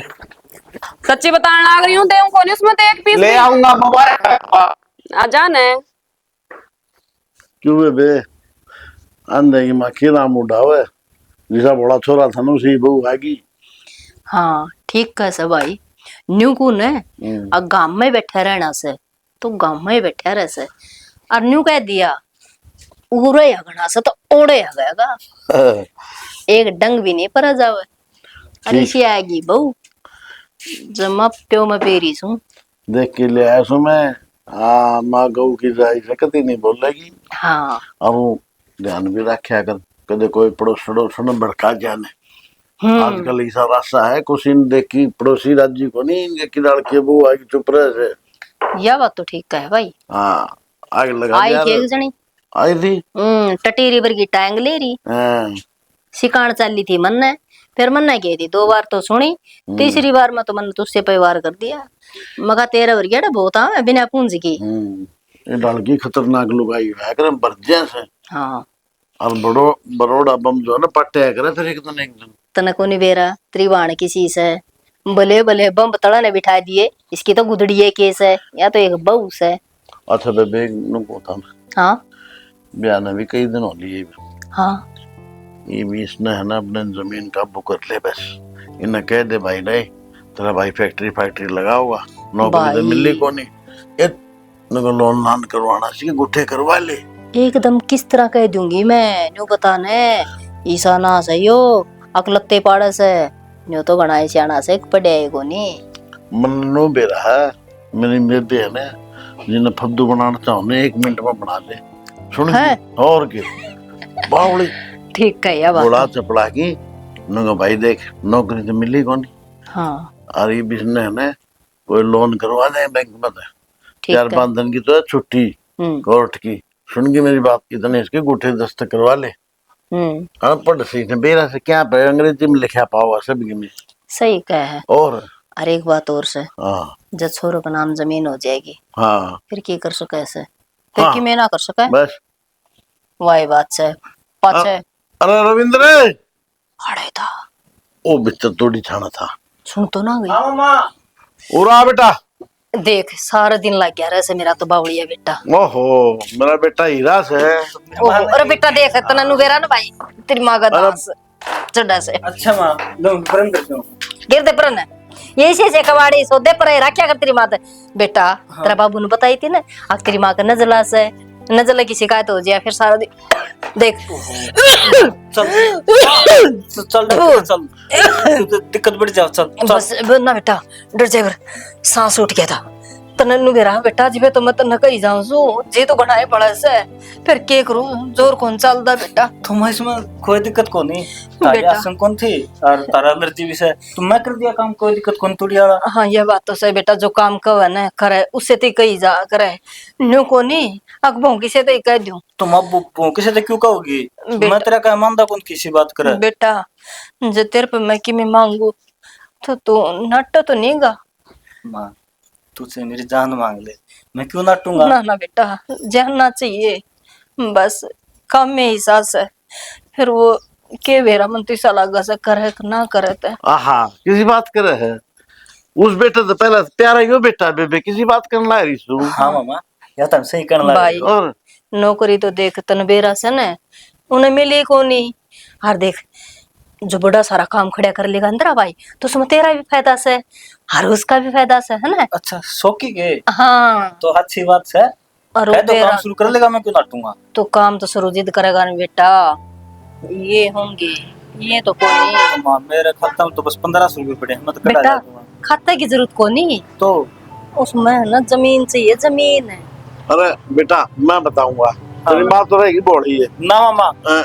सच्ची बताने लग रही हूँ देऊं कौन नहीं उसमें तो एक पीस ले आऊंगा मोबाइल आ जाने। क्यों बे अंधे की माखी नाम उठावे जिसा बड़ा छोरा था ना उसी बहू आएगी। हाँ ठीक है सब भाई न्यू को ने गांव में बैठा रहना से तो गांव में बैठा रह से और न्यू कह दिया उरे हगना से तो ओड़े हगेगा एक डंग भी नहीं पर जावे। अरे सी आएगी बहू जमा प्यो में पेरी सू देख के ले आया सो मैं। हाँ माँ गऊ की जाई से कभी नहीं बोलेगी। हाँ और वो ध्यान भी रखा कर कदे कोई पड़ोस भड़का जाने। आजकल ऐसा रास्ता है कुछ इन देखी पड़ोसी राज्य को नहीं इनके किनार के वो आगे चुप रहे से। यह बात तो ठीक है भाई। हाँ आग लगा आई एक जनी आई थी टटीरी पर की टांग ले रही सिकान चली थी मन ने फिर मन ने कही थी 2 बार तो सुनी तीसरी बार में तो मन तुझसे व्यवहार कर दिया मगा 13 वर्ष गया बहुत हाँ बिना पूंजी की। ये लड़की खतरनाक लुगाई है कर बर्जिया से। हाँ और बरोड़ा बम जो है ना पट्टे करे फिर एक दिन तनको नहीं बेरा त्रिवाण किसी से भले भले बम तड़ा ने बिठा दिए इसकी तो गुदड़िए केस है या तो एक बहू से। अच्छा बेबे नुको था हाँ ब्याह ने भी कई दिन हो लिए। हाँ ये भी इसने है ना अपने जमीन काबू कर ले बस इन्हें कह दे भाई नहीं तेरा भाई फैक्ट्री लगा हुआ नौकरी तो मिली को नहीं इनको लोन लान करवाना चाहिए गुट्ठे करवा ले। एकदम किस तरह कह दूंगी मैं न्यू बता ने ईसा ना सही हो अकलत्ते पाड़े से न्यू तो गणाई सियाना से पड़े को नहीं मन नो बेरा है मेरी बेटी है ना जिन्हें फद्दू बनाना चाहो ना 1 मिनट में बना दे सुन और क्या बावली ठीक है या बात बोला चपड़ा की नुगा भाई देख नौकरी तो मिली को नहीं। हाँ और ये बिजनेस है ना कोई लोन करवा दे बैंक में 4-5 दिन की तो है छुट्टी कोर्ट की सुन गई मेरी बात इतने इसके गुठे दस्तक करवा ले। पढ़ सी बेरा से क्या पे अंग्रेजी में लिखा पाओ सब में सही कह है। और अरे एक बात और से, हाँ जब छोरों का नाम जमीन हो जाएगी हाँ फिर की कर सके ऐसे, फिर हाँ। की मैं ना कर सके। बस वाही बात से पाछे अरे रविंद्र अड़े था ओ बिस्तर तोड़ी छाना था। सुन तो ना गई। उरा बेटा देख सारा दिन लग गया रहे मेरा तो बावड़िया बेटा। ओहो मेरा बेटा हीरा से है। ओहो अरे बेटा देख तना नुवेरा ना भाई तेरी माँ का दास चढ़ा से। अच्छा माँ लो प्रण करते हो। गिर दे प्रन यही से कबाड़ी सौदे पर रखा कर तेरी माँ बेटा। तेरा बाबू ने बताई थी ना अब तेरी माँ का नजला से नजला की शिकायत हो जाए फिर सारा दिन देख चल चल चल तो दिक्कत बढ़ जाओ चल बस ना बेटा डर जाए सांस उठ गया था तने नु बेरा बेटा जिबे तो मैं तने कही जाऊं सो जे तो घणाए पड़े से फिर के करूं जोर कौन चलदा बेटा। तुम इसमें कोई दिक्कत को नहीं तारी बेटा। आसन कौन थी और तारा एलर्जी भी से तुम मैं कर दिया काम कोई दिक्कत कौन तोड़ी वाला। हाँ ये बात तो सही बेटा जो काम कवे ना करे उससे तो कही जा करे न्यू को नहीं अकबों किसे तो कह दूं। तुम अब किसी से क्यों कहोगी बेटा। मैं तेरा क्या मानदा कौन किसी बात करे बेटा जो तेरे पे मैं कि मैं मांगू तो तू नट तो नहीं गा। माँ तुझसे मेरी जान मांग ले मैं क्यों नाटूंगा। ना ना बेटा जानना चाहिए बस काम में ही सास है फिर वो के बेरा मन तो लगा से करे ना करे ते आहा किसी बात करे है उस बेटे तो पहला प्यारा यो बेटा बेबे किसी बात करने ला रही सु। हाँ मामा या तुम सही करने लगे भाई और नौकरी तो देख तनबेरा से न उन्हें मिली को नहीं हर देख जो बड़ा सारा काम खड़ा कर लेगा अंदर भाई तो उसमें तेरा भी फायदा से हर उसका भी फायदा से है ना। अच्छा शौकी के हाँ तो अच्छी बात है और है तो तेरा काम शुरू कर लेगा मैं क्यों नाटूंगा। तो काम तो सुरजित करेगा ना बेटा ये होंगे ये तो कोई नहीं। माँ मेरे खाता में तो बस 1500 रुपए पड़े हैं मैं तो करा बेटा दूंगा। खाता की जरूरत को नहीं तो उसमें ना जमीन चाहिए जमीन है। अरे बेटा मैं बताऊंगा तेरी माँ तो रहेगी बॉडी है ना मामा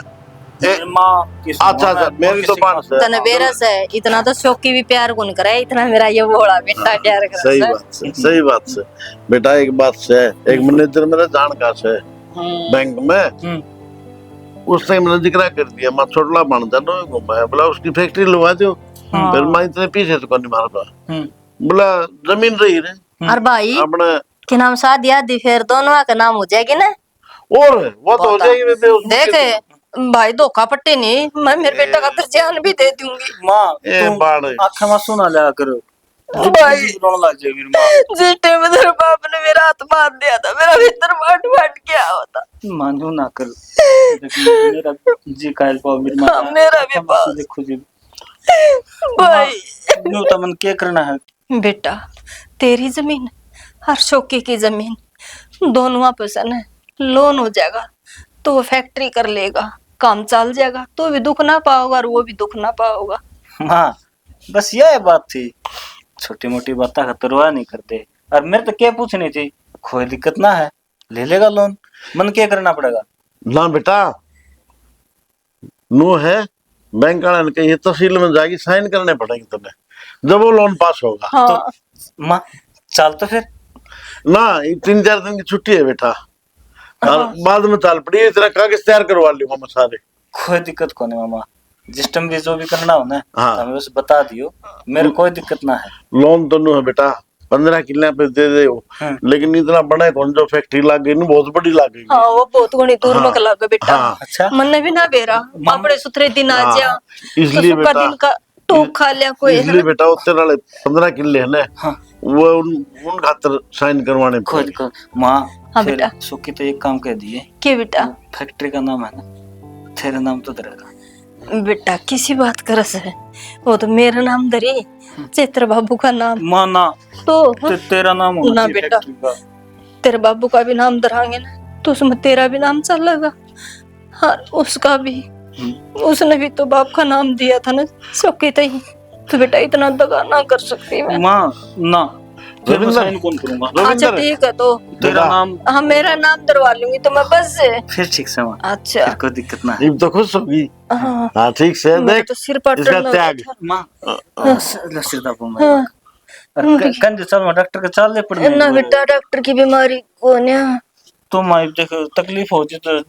ए, माँ की अच्छा अच्छा मेरी तो बात है तनबेरा से इतना तो शौकी भी प्यार कौन करे इतना मेरा ये बोला बेटा प्यार करे सही बात से बेटा एक बात से एक मैनेजर मेरा जानकार से बैंक में उस टाइम मैंने जिक्र कर दिया मैं छोटला बन जानो घूमा बोला उसकी फैक्ट्री लगा दो फिर मैं इतने पीछे तो नहीं मारता बोला जमीन रही रे और भाई अपने के नाम शादी आदि फिर दोनों का नाम हो जाएगी ना और वो तो हो जाएगी बेबे उसमें देख भाई धोखा पट्टे नहीं मैं मेरे बेटा का जान भी दे दूंगी। माँ ए तुम बाड़े आँखें में सुना लिया करो भाई रोने लग जाएगी माँ। जिस टाइम तेरे बाप ने मेरा हाथ बांध दिया था मेरा भीतर फाट फाट क्या होता। मानो ना कर लेकिन मेरा जी कायल पाओ मेरी माँ मेरा भी पास देखो जी भाई न्यू तो मन क्या करना है बेटा तेरी जमीन और शौकी की जमीन दोनों आपस में लोन हो जाएगा तो वो फैक्ट्री कर लेगा काम चल जाएगा तो भी दुख ना पाओगा और वो भी दुख ना पाओगा। हाँ बस यह बात थी छोटी मोटी बातें का परवाह नहीं करते और मेरे तो क्या पूछनी थी कोई दिक्कत ना है ले लेगा लोन मन क्या करना पड़ेगा। ना बेटा नो है बैंक वाले ने कही तहसील में जाएगी साइन करने पड़ेंगे तुम्हें जब वो लोन पास होगा। हाँ तो माँ चल तो फिर ना 3-4 दिन की छुट्टी है बेटा और बाद में चाल पड़ी है तेरा कागज तैयार करवा लूंगा मैं सारे। कोई दिक्कत को नहीं मामा जिस टाइम भी जो भी करना हो ना हाँ। हमें बस बता दियो मेरे कोई दिक्कत ना है। लोन तो नो है बेटा 15 किले पे दे दे वो लेकिन इतना बड़ा कौन जो फैक्ट्री लाग गई बहुत बड़ी लाग गई। हाँ वो बहुत गुणी दूर में कला बेटा। हाँ। अच्छा मन भी ना बेरा अपने सुथरे दिन आ जा इसलिए तो बेटा दिन का टूक खा लिया कोई है इसलिए ना। बेटा उत्तर वाले 15 किले है ना हाँ। वो उन खातर साइन करवाने कोई पड़ेंगे। दिक्कत माँ हाँ फिर बेटा। सुखी तो एक काम कह दिए के बेटा फैक्ट्री का नाम है ना तेरा नाम तो रहेगा। बेटा किसी बात कर है वो तो मेरा नाम धरी चैत्र बाबू का नाम माँ ना तो तेरा नाम होना ना चाहिए बेटा फैक्ट्री का। तेरे बाबू का भी नाम धराएंगे ना तो उसमें तेरा भी नाम चलेगा। हाँ उसका भी उसने भी तो बाप का नाम दिया था ना शौकी ही तो बेटा इतना दगा ना कर सकती मैं। माँ ना फिर मैं साइन कौन करूंगा। अच्छा ठीक है तो तेरा नाम हाँ मेरा नाम धरवा लूंगी तो मैं बस से फिर ठीक से माँ अच्छा फिर कोई दिक्कत ना है। इब तो खुश होगी। हाँ हाँ ठीक से मेरा देख तो सिर पर इसका टर्न त्याग माँ लसीदा हाँ कंज चल डॉक्टर के चल ले पड़ ना बेटा डॉक्टर की बीमारी कौन है। तो माँ देख तकलीफ हो जी तो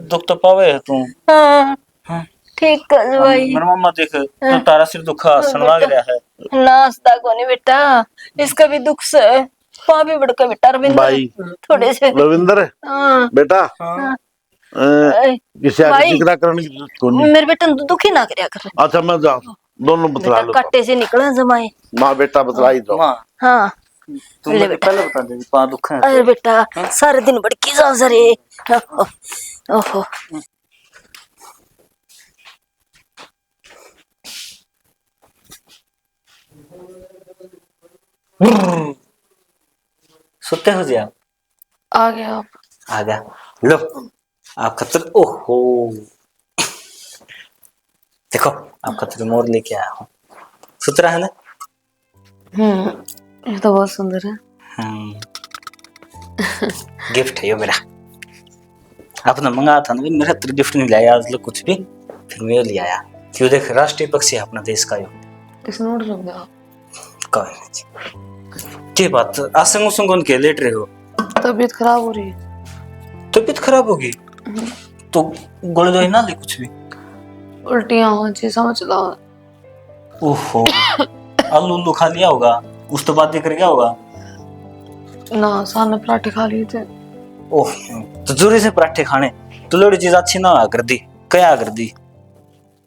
दुख तो पावे है तू। हाँ हाँ ठीक है भाई मेरा मामा देख तो तारा सिर दुखा सनवा गया है नाश्ता को नहीं बेटा, इसका भी दुख से पा भी बड़का बेटा रविंद्र भाई थोड़े से। रविंद्र हाँ बेटा हाँ किसी आगे भाई, जिक्र करने की जरूरत को नहीं। मेरे बेटा दुखी ना करया कर अच्छा मैं जा दोनों बतला बेटा, लो। कट्टे से निकला जमाए। माँ बेटा बतला ही दो। माँ हाँ तुम ले मुझे बेटा। पहले बता दे पा दुख है अरे बेटा, सारे दिन भड़की जा जरे। ओहो, सोते हो जी आप? आ गया आप। आ गया लो आप खतर। ओहो देखो आप खतर मोर लेके आया हूँ, सुतरा है ना? ये तो बहुत सुंदर है। गिफ्ट है ये मेरा। आपने मंगाया था ना, मेरा तो गिफ्ट नहीं लाया आज लोग कुछ भी, फिर मैं ले आया। क्यों देख राष्ट्रीय पक्षी है अपना देश का यो। इसने उड़ रख दिया। कोई नहीं की बात आसंग उसंग कौन के लेट रहे हो? तबीयत खराब हो रही है। तबीयत खराब होगी तो गोली दवाई ना ले कुछ भी। उल्टियां हो जी, समझ लो। ओहो आलू उल्लू खा लिया होगा, उस तो बात कर गया होगा ना, सामने पराठे खा लिए थे। ओह तो जोरी से पराठे खाने तो लोड़ी चीज अच्छी ना कर दी, क्या कर दी?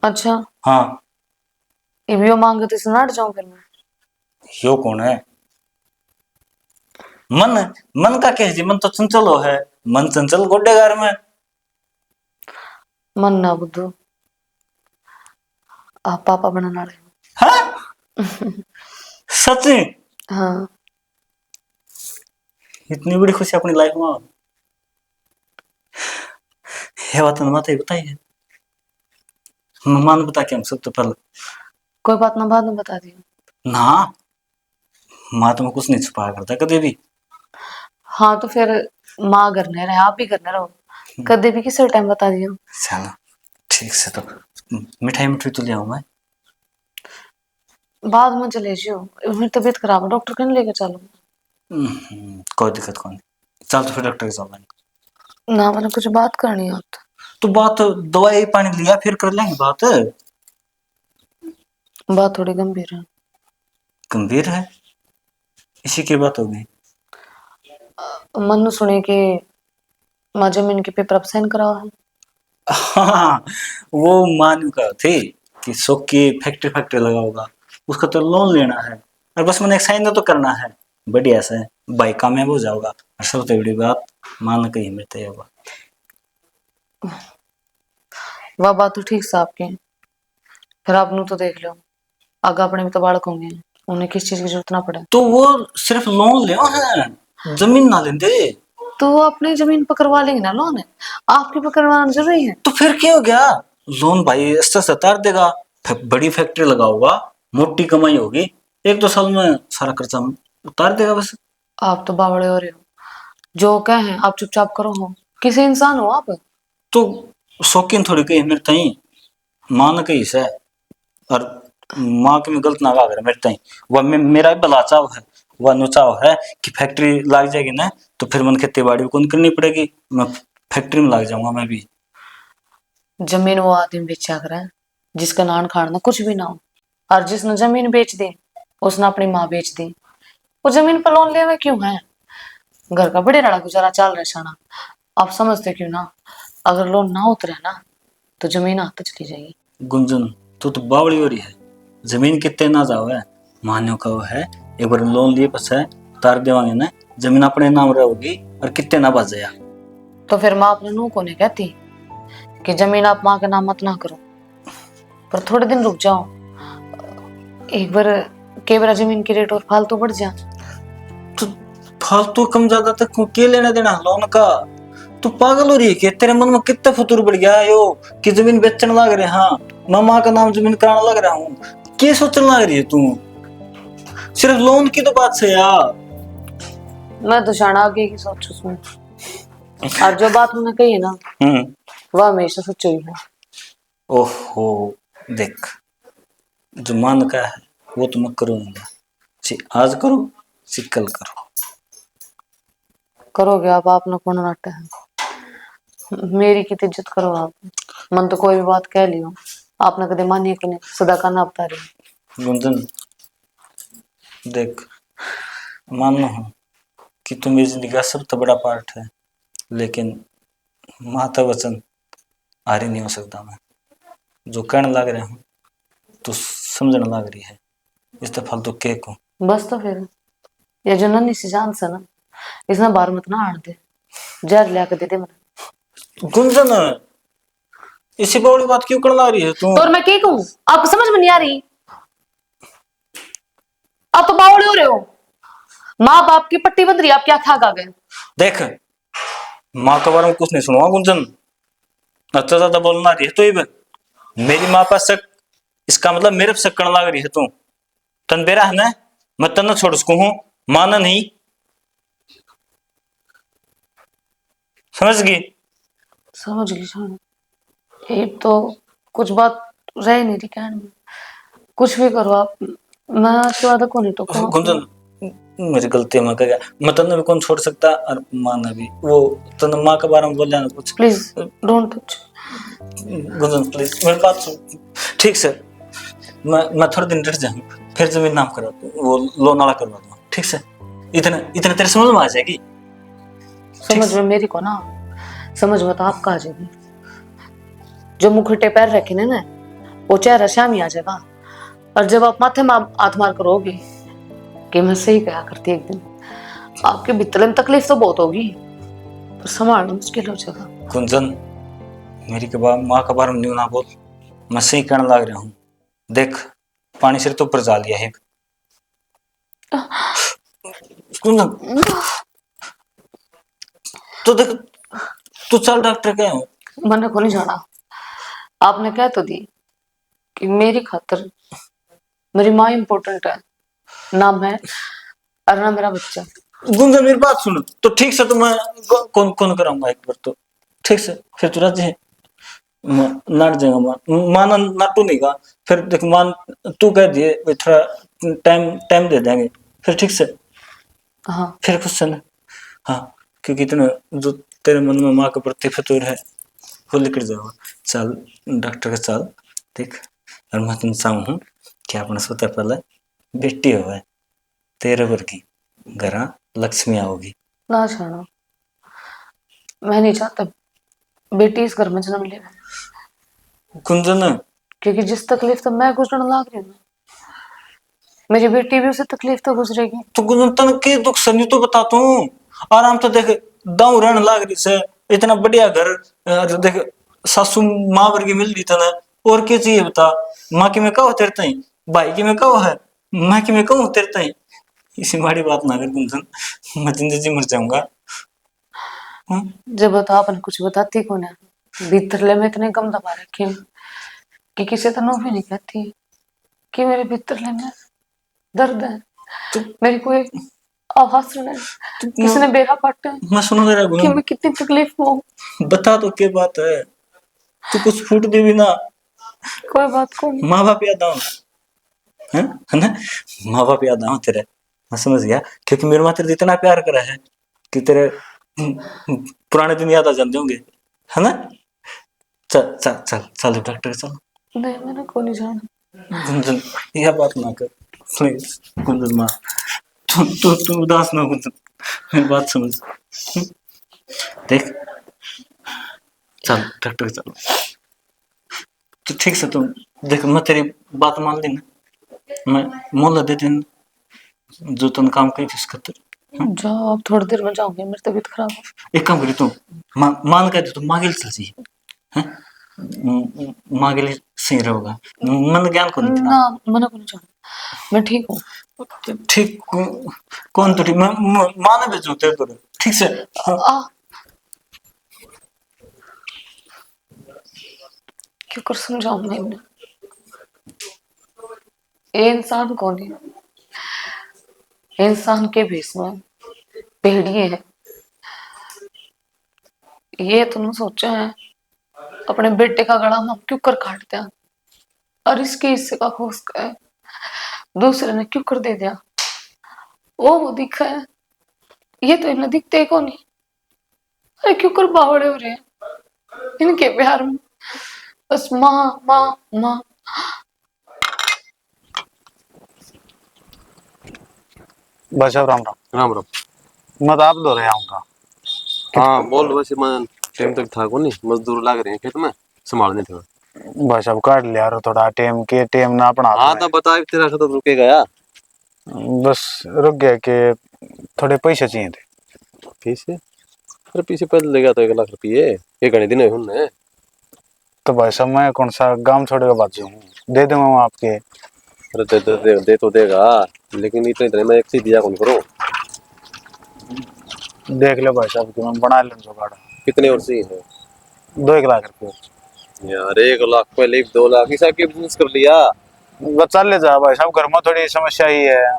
अच्छा हाँ ये भी वो मांगे तो सुना जाऊं फिर मैं। यो कौन है? मन मन का कह जी, मन तो चंचल हो है, मन चंचल गोडेगार में। मन ना बुद्धू, आप पापा बनाना रहे हो। हाँ सच में? हाँ इतनी बड़ी खुशी अपनी लाइफ में है बात ना माता बताइए, मान बता के हम सब तो पहले कोई बात ना, बाद में बता दियो ना, माँ तो मैं कुछ नहीं छुपाया करता कभी भी। हाँ तो फिर माँ करने रहे, आप भी करने रहो, कदे भी किसी टाइम बता दियो। चलो ठीक से, तो मिठाई मिठाई तो ले आऊं मैं। बाद में चले जियो, मेरी तबीयत खराब है, डॉक्टर कहीं लेके चलो। कोई दिक्कत कौन, चल तो फिर डॉक्टर के साथ ना मैंने कुछ बात करनी है आप तो बात दवाई पानी लिया फिर कर लेंगे बात। बात थोड़ी गंभीर है। गंभीर है? इसी की बात होगी। मनु सुने कि माँ जमीन के पेपर अब साइन कराओ है। हाँ वो मानू का थी कि शौक की फैक्ट्री फैक्ट्री लगा होगा, उसका तो लोन लेना है और बस मैंने एक साइन तो करना है, बढ़िया से भाई कामयाब हो जाओगा। और सबसे बड़ी बात मान कहीं मिलते होगा। वह बात तो ठीक से आपकी, फिर आप नू तो देख लो, आगे अपने भी तो बालक होंगे, उन्हें किस चीज की जरूरत ना पड़े। तो वो सिर्फ लोन ले है, जमीन ना लेंदे। तो वो अपनी जमीन पर करवा लेंगे ना लोन, आपकी पर करवाना जरूरी है। तो फिर क्या हो गया, लोन भाई अस्तर सतार देगा, बड़ी फैक्ट्री लगाओगा, मोटी कमाई होगी, 1-2 साल में सारा खर्चा उतार देगा बस। आप तो बावड़े हो रहे हो, जो कहे आप चुपचाप करो, हो किसी इंसान हो आप। तो शौकीन थोड़ी कही मेरे तई, मां ने कही से, और माँ के में गलत ना कर मेरे तई, वह मेरा भी भला चाव है, वह नुचाव है कि फैक्ट्री लग जाएगी ना तो फिर मन खेती बाड़ी कौन करनी पड़ेगी, मैं फैक्ट्री में लग जाऊंगा मैं भी। जमीन वो आदमी बेचा करे जिसका नान खाना कुछ भी ना हो, और जिसने जमीन बेच दी उसने अपनी माँ बेच दी, वो जमीन पर लोन लेवे क्यों है? घर का बड़े रड़ा गुजारा चल रहा शाना, आप समझते क्यों ना? अगर लोन ना उतरे ना तो जमीन हाथ चली जाएगी। गुंजन तू तो बावड़ी हो रही है, जमीन कितने ना जाओ है, मान्यो का वो है, एक बार लोन लिए पस उतार देवांगे ना, जमीन अपने नाम रहोगी और कितने ना बच जाया। तो फिर माँ अपने नू को नहीं कहती कि जमीन आप माँ के नाम मत ना करो, पर थोड़े दिन रुक जाओ, एक बार के बार जमीन की रेट और फालतू बढ़ जा। तो फालतू कम ज्यादा तक के लेना देना लोन का? तू पागल हो रही है क्या? तेरे मन में कितना फतूर बढ़ गया है यो कि जमीन बेचने लग रहे, हाँ मैं माँ का नाम जमीन कराने लग रहा हूँ, क्या सोचने लग रही है तू? सिर्फ लोन की तो बात से यार। मैं तो शाना आगे की सोच उसमें, और जो बात मैंने कही है ना वह हमेशा सच्ची हुई है। ओहो देख, जो मान का है वो तो मैं करूंगा, आज करो कल करो। करोगे आप ना कौन नाटे है, मेरी की इज्जत करो आप, मन तो कोई भी बात कह लियो आपने कदे मानी को नहीं, सदा का ना बता रही। गुंजन देख, मानना हूँ कि तुम मेरी जिंदगी का सबसे बड़ा पार्ट है, लेकिन माता वचन हारी नहीं हो सकता मैं। जो कहने लग रहे हूँ तो समझने लग रही है, इस तो फालतू के को। बस तो फिर ये जो नन्ही सी जान से ना, इसने बार मत ना आड़ दे, जहर लिया के दे दे मैंने। गुंजन, इसी बड़ी बात क्यों करने लग रही है तू? तो और मैं क्या कहूँ, आपको समझ में नहीं आ रही? आप तो बावड़े हो रहे हो, माँ बाप की पट्टी बंध रही, आप क्या खा गा गए? देख, माँ के बारे में कुछ नहीं सुनवा गुंजन, अच्छा ज्यादा बोलना रही है तो ये मेरी माँ पर शक, इसका मतलब मेरे पे शक करने लग रही है तू। तन बेरा है ना, मैं तन छोड़ सकू हूँ, माना नहीं, समझ गई? समझ गई समझ। ये तो कुछ बात रह नहीं रही कहने में, कुछ भी करो आप, मैं आपके वादा को नहीं टोकूंगा। गुंजन, मेरी गलती मैं गया, मैं तन्ने भी कौन छोड़ सकता और माना भी। वो तन्ने माँ के बारे में बोल ना कुछ। Please don't touch. Gunjan please मेरी बात सुन, ठीक से? मैं थोड़े दिन डर जाऊंगा, फिर जमीन नाम करा वो लोनाला करवा दूंगा, ठीक से? इतना इतना तेरे समझ में आ जाएगी? समझ में मेरी को ना, समझ में तो आपका आ जाएगी। जो मुखटे पैर रखे ना, वो चेहरा शाम ही आ जाएगा। और जब आप माथे में हाथ मार करोगे कि मैं सही कहा करती एक दिन, आपके भीतर में तकलीफ तो बहुत होगी, पर संभालना मुश्किल हो जाएगा। गुंजन, मेरी के बाद माँ के बारे में न्यू ना बोल, मैं सही कहने लग रहा हूँ। देख, पानी से तो ऊपर जा लिया है गुंजन। तो देख, तू चल डॉक्टर के हो। मैंने को नहीं जाना, आपने कह तो दी कि मेरी खातर मेरी माँ इम्पोर्टेंट है, ना मैं और ना मेरा बच्चा। गुंजन मेरी बात सुन, तो ठीक से तो मैं कौन कौन कराऊंगा एक बार तो, ठीक से? फिर तू राजी है? नाट जाएगा माना नाटू नहीं का, फिर देख मान तू कह दिए थोड़ा टाइम टाइम दे देंगे, फिर ठीक से? हाँ फिर कुछ ना, हाँ, क्योंकि इतना जो तेरे मन में माँ के प्रति फितूर है वो निकल जाएगा। चल डॉक्टर के चल, ठीक? और मैं तुम चाहूँ कि अपने सोते पहले बेटी हो तेरे घर की, घर लक्ष्मी आओगी ना छाना, मैं नहीं चाहता बेटी इस घर में जन्म ले, गुंजन। क्योंकि जिस तकलीफ तो मैं गुजरने लग रही हूँ, मेरी बेटी भी उसे तकलीफ तो गुजरेगी। तो गुंजन तन के दुख सनी तो बताता हूँ, आराम तो देख, दाऊ रहने लाग रही से, इतना बढ़िया घर, देख सासू माँ वर्गी मिल रही तने, और क्या चाहिए बता? माँ की मैं कहो तेरे ताई, भाई की मैं कहो है, माँ की मैं कहूँ तेरे ताई। इसी माड़ी बात ना कर गुंजन, मैं जिंदगी मर जाऊंगा। जब तो आपने कुछ बताती को ना, भीतर ले मैं इतने गम दबा रखी हूँ कि किसी तरह भी नहीं कहती कि मेरे भीतर ले में दर्द है, मेरी कोई आवाज सुने, किसी ने बेरा काटे, मैं सुनो तेरा कि मैं कितनी तकलीफ में हूँ। बता तो क्या बात है, तू कुछ फूट दे भी ना। कोई बात को नहीं। माँ बाप याद आओ है ना, माँ बाप याद आओ तेरे, मैं समझ गया, क्योंकि मेरे माँ तेरे इतना प्यार करा है कि तेरे पुराने दिन याद आ जाते होंगे, है ना? चल चल चल चल डॉक्टर चल। नहीं मैंने को नहीं जाना। गुंजन यह बात ना कर प्लीज, गुंजन माँ, तू उदास ना हो गुंजन, मेरी बात समझ। देख चल डॉक्टर चल, तो ठीक से तुम देख, मैं तेरी बात मान ली ना, मैं मोहल्ला दे दिन जो तुम काम करी थी खातर। जाओ आप, थोड़ी देर में जाओगे, मेरी तबीयत खराब है। एक काम करी तुम, मान कर दे, तुम मांगे चल सी है, मांगे लिए सही रहोगा, मन ज्ञान को नहीं ना मैंने को नहीं जाना, मैं ठीक हूँ। ठीक कौन तो ठीक, मैं माने भेजू तेरे तो, ठीक से? क्यों कर समझाऊं मैं इन्हें, ये इंसान कौन है? इंसान के भेष में भेड़िए हैं। ये तुमने सोचा है अपने बेटे का गला हम क्यों कर काटते हैं, और इसके हिस्से का खोस है दूसरे ने क्यों कर दे दिया? वो दिखा है, ये तो इन्हें दिखते को नहीं। अरे क्यों कर बावड़े हो रहे हैं इनके प्यार में, बस माँ माँ माँ। भाई साहब राम राम। राम राम। मैं तो आप दो रहे आऊंगा। हाँ बोल, वैसे मैं टाइम तक था को नहीं, मजदूर लग रहे हैं खेत में संभालने थे। भाई साहब काट लिया यार थोड़ा टाइम के टाइम ना अपना हाँ तो बता, तेरा तो रुकेगा यार। बस रुक गया कि थोड़े पैसे चाहिए थे। पीछे? अरे पीछे पहले ले गया तो 1 लाख रुपये, ये घने दिन हुए। तो भाई साहब मैं कौन सा गांव छोड़ेगा बात हूँ, दे दूंगा मैं आपके। अरे दे तो देगा, लेकिन इतने मैं एक चीज दिया कौन करो। देख लो भाई साहब कि मैं बना लूँ जुगाड़। कितने और सी है? 2-1 लाख रुपये। यार 1 लाख पहले 2 लाख इसा के बिजनेस कर लिया। बस चल ले जा भाई साहब, घर में थोड़ी समस्या ही है।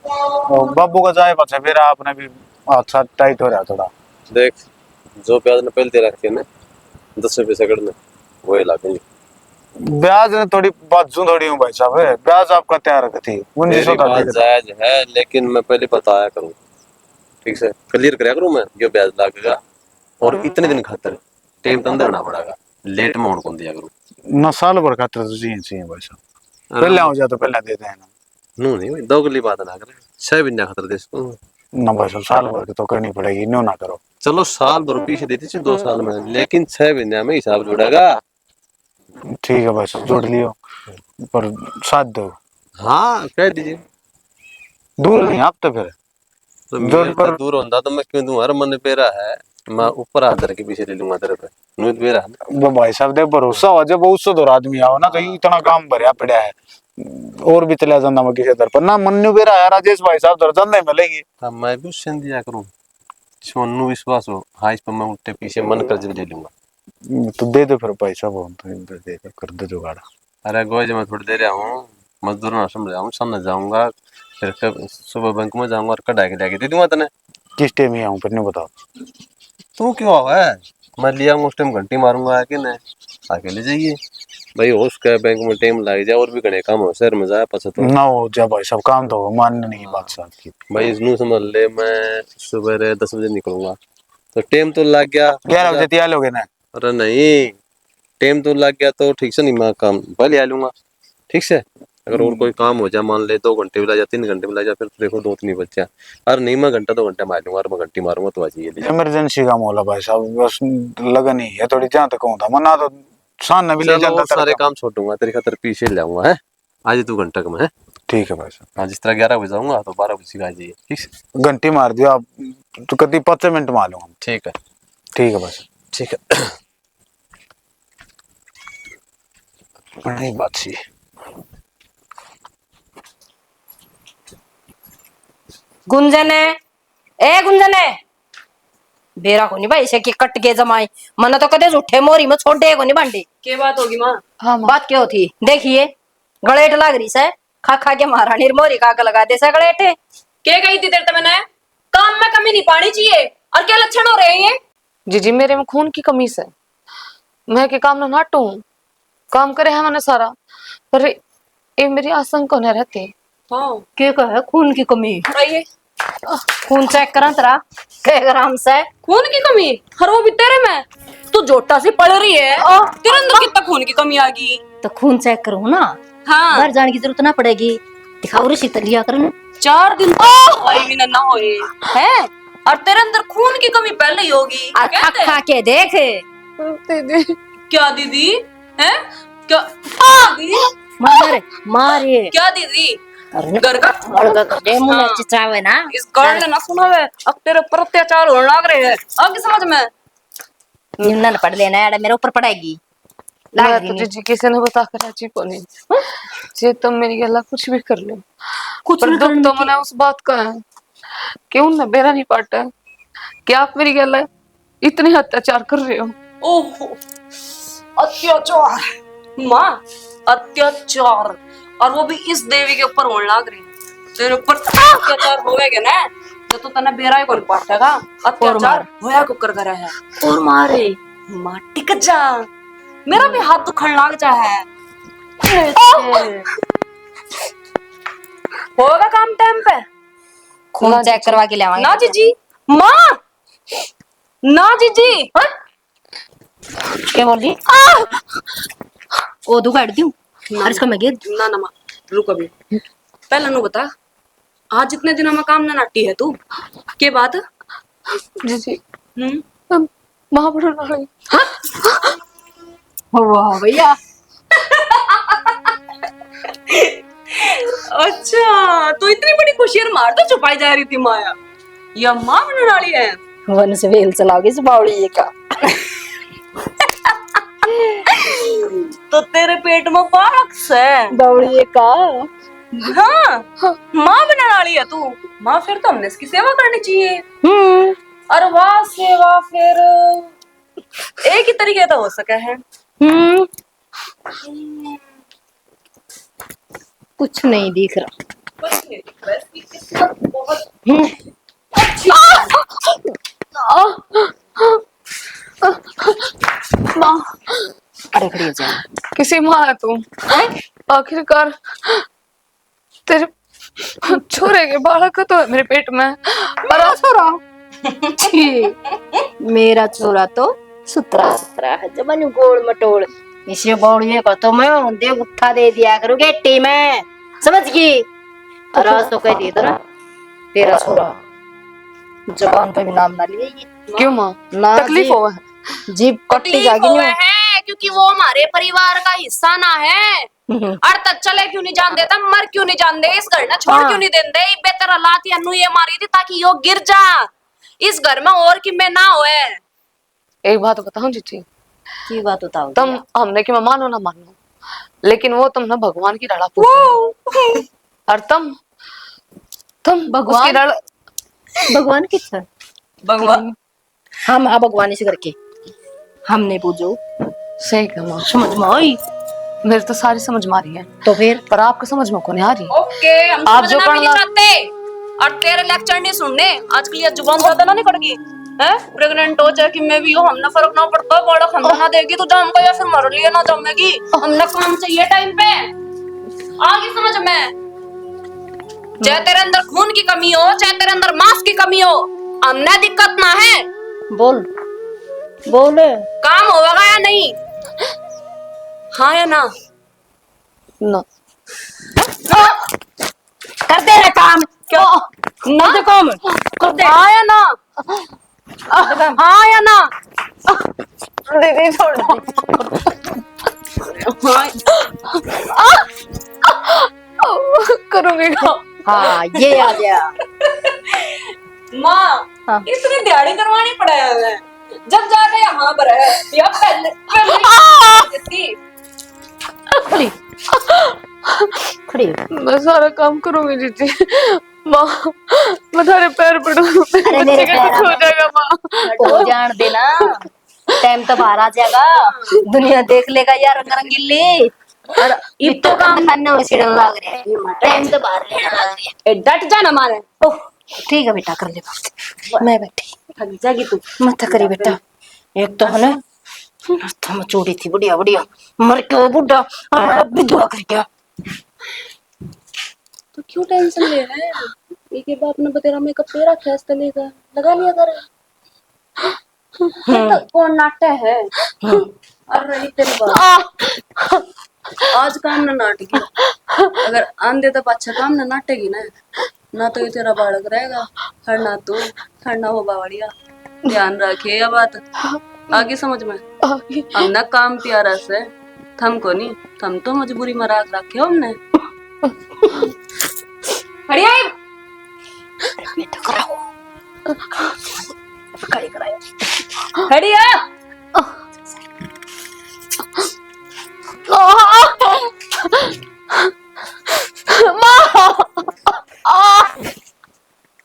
और बाबू का जाए बच्चा फिर आपने भी हाथ साथ टाइट हो रहा थोड़ा। देख, जो ब्याज ने पहले दे रखे ना 10 रुपये सगड़ वही लागेंगे। ब्याज ने थोड़ी बाजू थोड़ी हूँ भाई साहब, है ब्याज आपका तैयार रखती 1900 मेरी बात जायज है, लेकिन मैं पहले बताया करूँ, ठीक से क्लियर कराया करूँ मैं, जो ब्याज लगेगा और इतने दिन खातर टाइम तो अंदर होना पड़ेगा, लेट में होने कौन दिया करूँ न साल भर खातर तो चाहिए भाई साहब। पहले हो जाए तो पहले दे देना। नू नहीं भाई, दोगली बात ना करे, 6 महीने खातर दे सकूँ ना भाई साहब, साल भर की तो करनी पड़ेगी, नो ना करो। चलो साल भर पीछे दे दीजिए 2 साल में, लेकिन 6 महीने में हिसाब जुड़ेगा। ठीक है भाई साहब जोड़ लियो, पर साथ दो। हाँ कह दीजिए। दूर नहीं आप तो फिर तो जोड़ मेरे पर से दूर होता तो मैं क्यों दूं, हर मन पेरा है, मैं ऊपर आधर के पीछे ले लूंगा तेरे पे, नूत पेरा है। वो भाई साहब दे भरोसा हो जब बहुत सौ आदमी आओ ना, तो इतना काम भरया पड़ा है और भी चला जाना मैं किसी दर पर ना मन्नू बेरा है राजेश भाई साहब दर जाने मिलेंगे। तब मैं भी उससे दिया करूं, सोनू विश्वास हो, हाँ इस पर मैं उल्टे पीछे मन कर ले लूंगा। तो दे दो फिर भाई साहब, हम तो इधर दे दो कर दो जुगाड़। अरे गोज मैं थोड़ी देर हूँ, मजदूर ना समझ जाऊँ, सामने जाऊंगा, फिर सुबह बैंक में जाऊंगा और कढ़ा के लेके दे दूंगा तने। किस टाइम ही आऊँ फिर नहीं बताओ। तू क्यों आवा है, मैं लिया उस टाइम घंटी मारूंगा आके न, आके ले जाइए भाई, हो उसका बैंक में टाइम लग जाए और भी घने काम हो शहर में जाए पछा तो ना हो जा भाई साहब, काम तो मानने नहीं बात साहब की। भाई इसनू समझ ले, मैं सुबह 10 बजे निकलूंगा तो टाइम तो लग गया 11 बजे तैयार लोगे ना। अरे नहीं, टाइम तो लग गया तो ठीक से नहीं, मैं काम पहले आ लूंगा ठीक से। अगर और कोई काम हो जाए, मान ले 2 घंटे भी लग जाए, 3 घंटे भी लग जाए, फिर देखो 2-3 बज जाए। अरे नहीं, मैं घंटा 2 घंटे मार लूंगा, और मैं घंटी मारूंगा तो आज ये इमरजेंसी का मोला भाई साहब, बस लगन ही है थोड़ी, जहाँ तक कहूँ था मना तो शान भी ले चलो जाता और सारे काम छोड़ूंगा तेरे खातर, पीछे ले आऊंगा है आज 2 घंटा का मैं। ठीक है भाई साहब। हाँ जिस तरह 11 बजे आऊंगा तो 12 बजे आ जाइए ठीक है। घंटी मार दियो आप तो कति 5 मिनट में आ लूंगा। ठीक है ठीक है भाई साहब। ठीक है। बड़ी बात सी गुंजने, ए गुंजने, बेरा को नहीं भाई से कि कट के जमाई मन तो कदे झूठे मोरी में छोड़े को नहीं बांडी। क्या बात होगी माँ? हाँ माँ। बात क्या होती देखिए, गलेट लाग रही से, खा खा के महारानी मोरी का आग लगा दे से गलेटे। क्या कही थी तेरे मैंने, काम में कमी नहीं पानी चाहिए, और क्या लक्षण हो रहे हैं ये? जी मेरे में खून की कमी से मैं के काम न नाटू, काम करे है मैंने सारा, पर ये मेरी आशंका न रहती। हाँ के कहे खून की कमी? आइए। खून चेक करा तेरा के ग्राम से खून की कमी? हर वो भी तेरे में, तू जोटा सी पड़ रही है, तेरे अंदर कितना खून की कमी आ गई? तो खून चेक करूँ ना, हाँ बाहर जाने की जरूरत ना पड़ेगी, दिखाओ रे शीतल लिया कर ना। 4 दिन तो ना होए है, और तेरे अंदर खून की कमी पहले ही होगी। खा खा के देख। दीदी क्या दीदी है? क्या दीदी? मारे मारे क्या दीदी? अरे घर का दे मुंह चिचावे ना, इस गर्ल ने ना सुना है, अब तेरे ऊपर अत्याचार होने लग रहे हैं, आगे समझ में। निम्न पढ़ लेना यार, मेरे ऊपर पड़ेगी। मैं तो जी किसी ने बता कर राजी को नहीं जे तुम मेरी गला कुछ भी कर लो, कुछ पर भी दुख करने तो की- मैंने उस बात का है कि उनने बेरा नहीं पाटा कि आप मेरी गला इतने अत्याचार कर रहे हो। ओहो, अत्याचार माँ, अत्याचार, और वो भी इस देवी के ऊपर होने लग रही है। तेरे ऊपर अत्याचार होएगा ना तो तने बेरा ही कौन पाटेगा, अत्याचार होया को कर रहा है। और मारे माँ टिक जा, मेरा भी हाथ दुखने लग जा है। होगा काम टाइम पे? खून चेक करवा के ले आवांगे ना जीजी, माँ ना जीजी। क्या बोल रही? ओ दुगाड़ दूं और इसका मैं गिर ना ना माँ रुक अभी, पहले नु बता आज जितने दिनों में काम ना नाटी है तू के बात। जी जी हम्म। माँ बड़ा नाली। वाह भैया। अच्छा तो इतनी बड़ी खुशी और मार तो छुपाई जा रही थी माया, या माँ बनने वाली है। वन से वेल चलाओगी इस बावड़ी का। तो तेरे पेट में बालक है बावड़ी का। हाँ, माँ बनने वाली है तू। माँ फिर तो हमने इसकी सेवा करनी चाहिए। अरे वाह सेवा फिर एक ही तरीके तो हो सका है। कुछ नहीं दिख रहा। कुछ नहीं दिख रहा, इसकी किस्मत बहुत माँ अरे खड़ी हो जा। किसी माँ है तू। आखिरकार तेरे छोरे के बालक तो है मेरे पेट में। मेरा छोरा। मेरा छोरा तो सुतरा सुतरा है, जबन गोल मटोल। इसे बावड़िए को तो मैं दे गुत्था दे दिया करूँ गेट्टी में, समझ गई। और आज तो कह दी ना तेरा छोरा जबान पे भी नाम ना लिए। क्यों माँ ना तकलीफ जीभ- हुआ है? जीभ कट्टी तकलीफ जागी हुए नहीं। है क्योंकि वो हमारे परिवार का हिस्सा ना है। और तक चले क्यों नहीं जान देता, मर क्यों नहीं जान दे, इस घर ना छोड़ क्यों नहीं देते। बेहतर हालात या ये मारी थी ताकि यो गिर जा इस घर में और कि मैं ना होए। एक बात बताऊं जीजी, की बात बताओ तुम हमने कि मैं मानो ना मानो, लेकिन वो तुम ना भगवान की लड़ा पूछो। और तुम भगवान? उसकी लड़ भगवान किस है? भगवान हम हाँ भगवान इसे करके हमने पूछो। सही कहा, समझ में आई? मेरे तो सारी समझ में आ रही है, तो फिर पर आपको समझ में कौन आ रही? ओके हम आप जो समझना भी नहीं करना- चाहते और तेरे लेक्चर नहीं सुनने। आजकल ये जुबान ज्यादा ना निकल है। प्रेग्नेंट हो चाहे कि मैं भी हो, हमने फर्क ना पड़ता। बड़ा खाना ना देगी तो जमका या फिर मर लिए ना जमेगी। हमने काम चाहिए टाइम पे। आगे समझ में, चाहे तेरे अंदर खून की कमी हो चाहे तेरे अंदर मांस की कमी हो, हमने दिक्कत ना है। बोल बोल। काम होगा या नहीं, हाँ या ना? ना कर दे रहा काम। क्यों नहीं तो काम कर दे। हाँ या ना? हाँ या ना? दीदी छोड़ दो। करूंगी काम। हाँ ये आ गया। माँ हाँ। इतनी दिहाड़ी करवानी पड़ा है जब जाके यहाँ पर है या पहले पहले खड़ी खड़ी। मैं सारा काम करूंगी जीजी। माँ मैं थारे पैर पड़ू, अरे मेरे बच्चे का कुछ हो जाएगा माँ। हो जान देना, टाइम तो बाहर आ जाएगा, दुनिया देख लेगा यार रंगीली। और इन तो काम करने में सीढ़न लग रहा है, टाइम तो बाहर लेना लग रहा है। डट जा ना मारे। ओह ठीक है बेटा, कर ले बात। मैं बैठी थक जाएगी तू। मत करी बेटा। एक तो है ना थम चोड़ी थी बढ़िया बढ़िया, मर के बुढ़ा विधवा कर गया। तो क्यों टेंशन ले रहा है? एक ही बात ने बतेरा मेकअप तेरा खैस तलेगा लगा लिया कर। तो कौन नाट्य है? और रही तेरी बात, आज काम ना नाटेगी, अगर आंधे तो अच्छा काम ना नाटेगी ना तो ये तेरा बालक रहेगा, हर ना तू हर ना हो बावड़िया। ध्यान रखे ये बात, आगे समझ में। हमने काम प्यारा से थम को नहीं, थम तो मजबूरी में राख रखे हो हमने। हड़िया बेटा कराओ कड़ी कराओ। हड़िया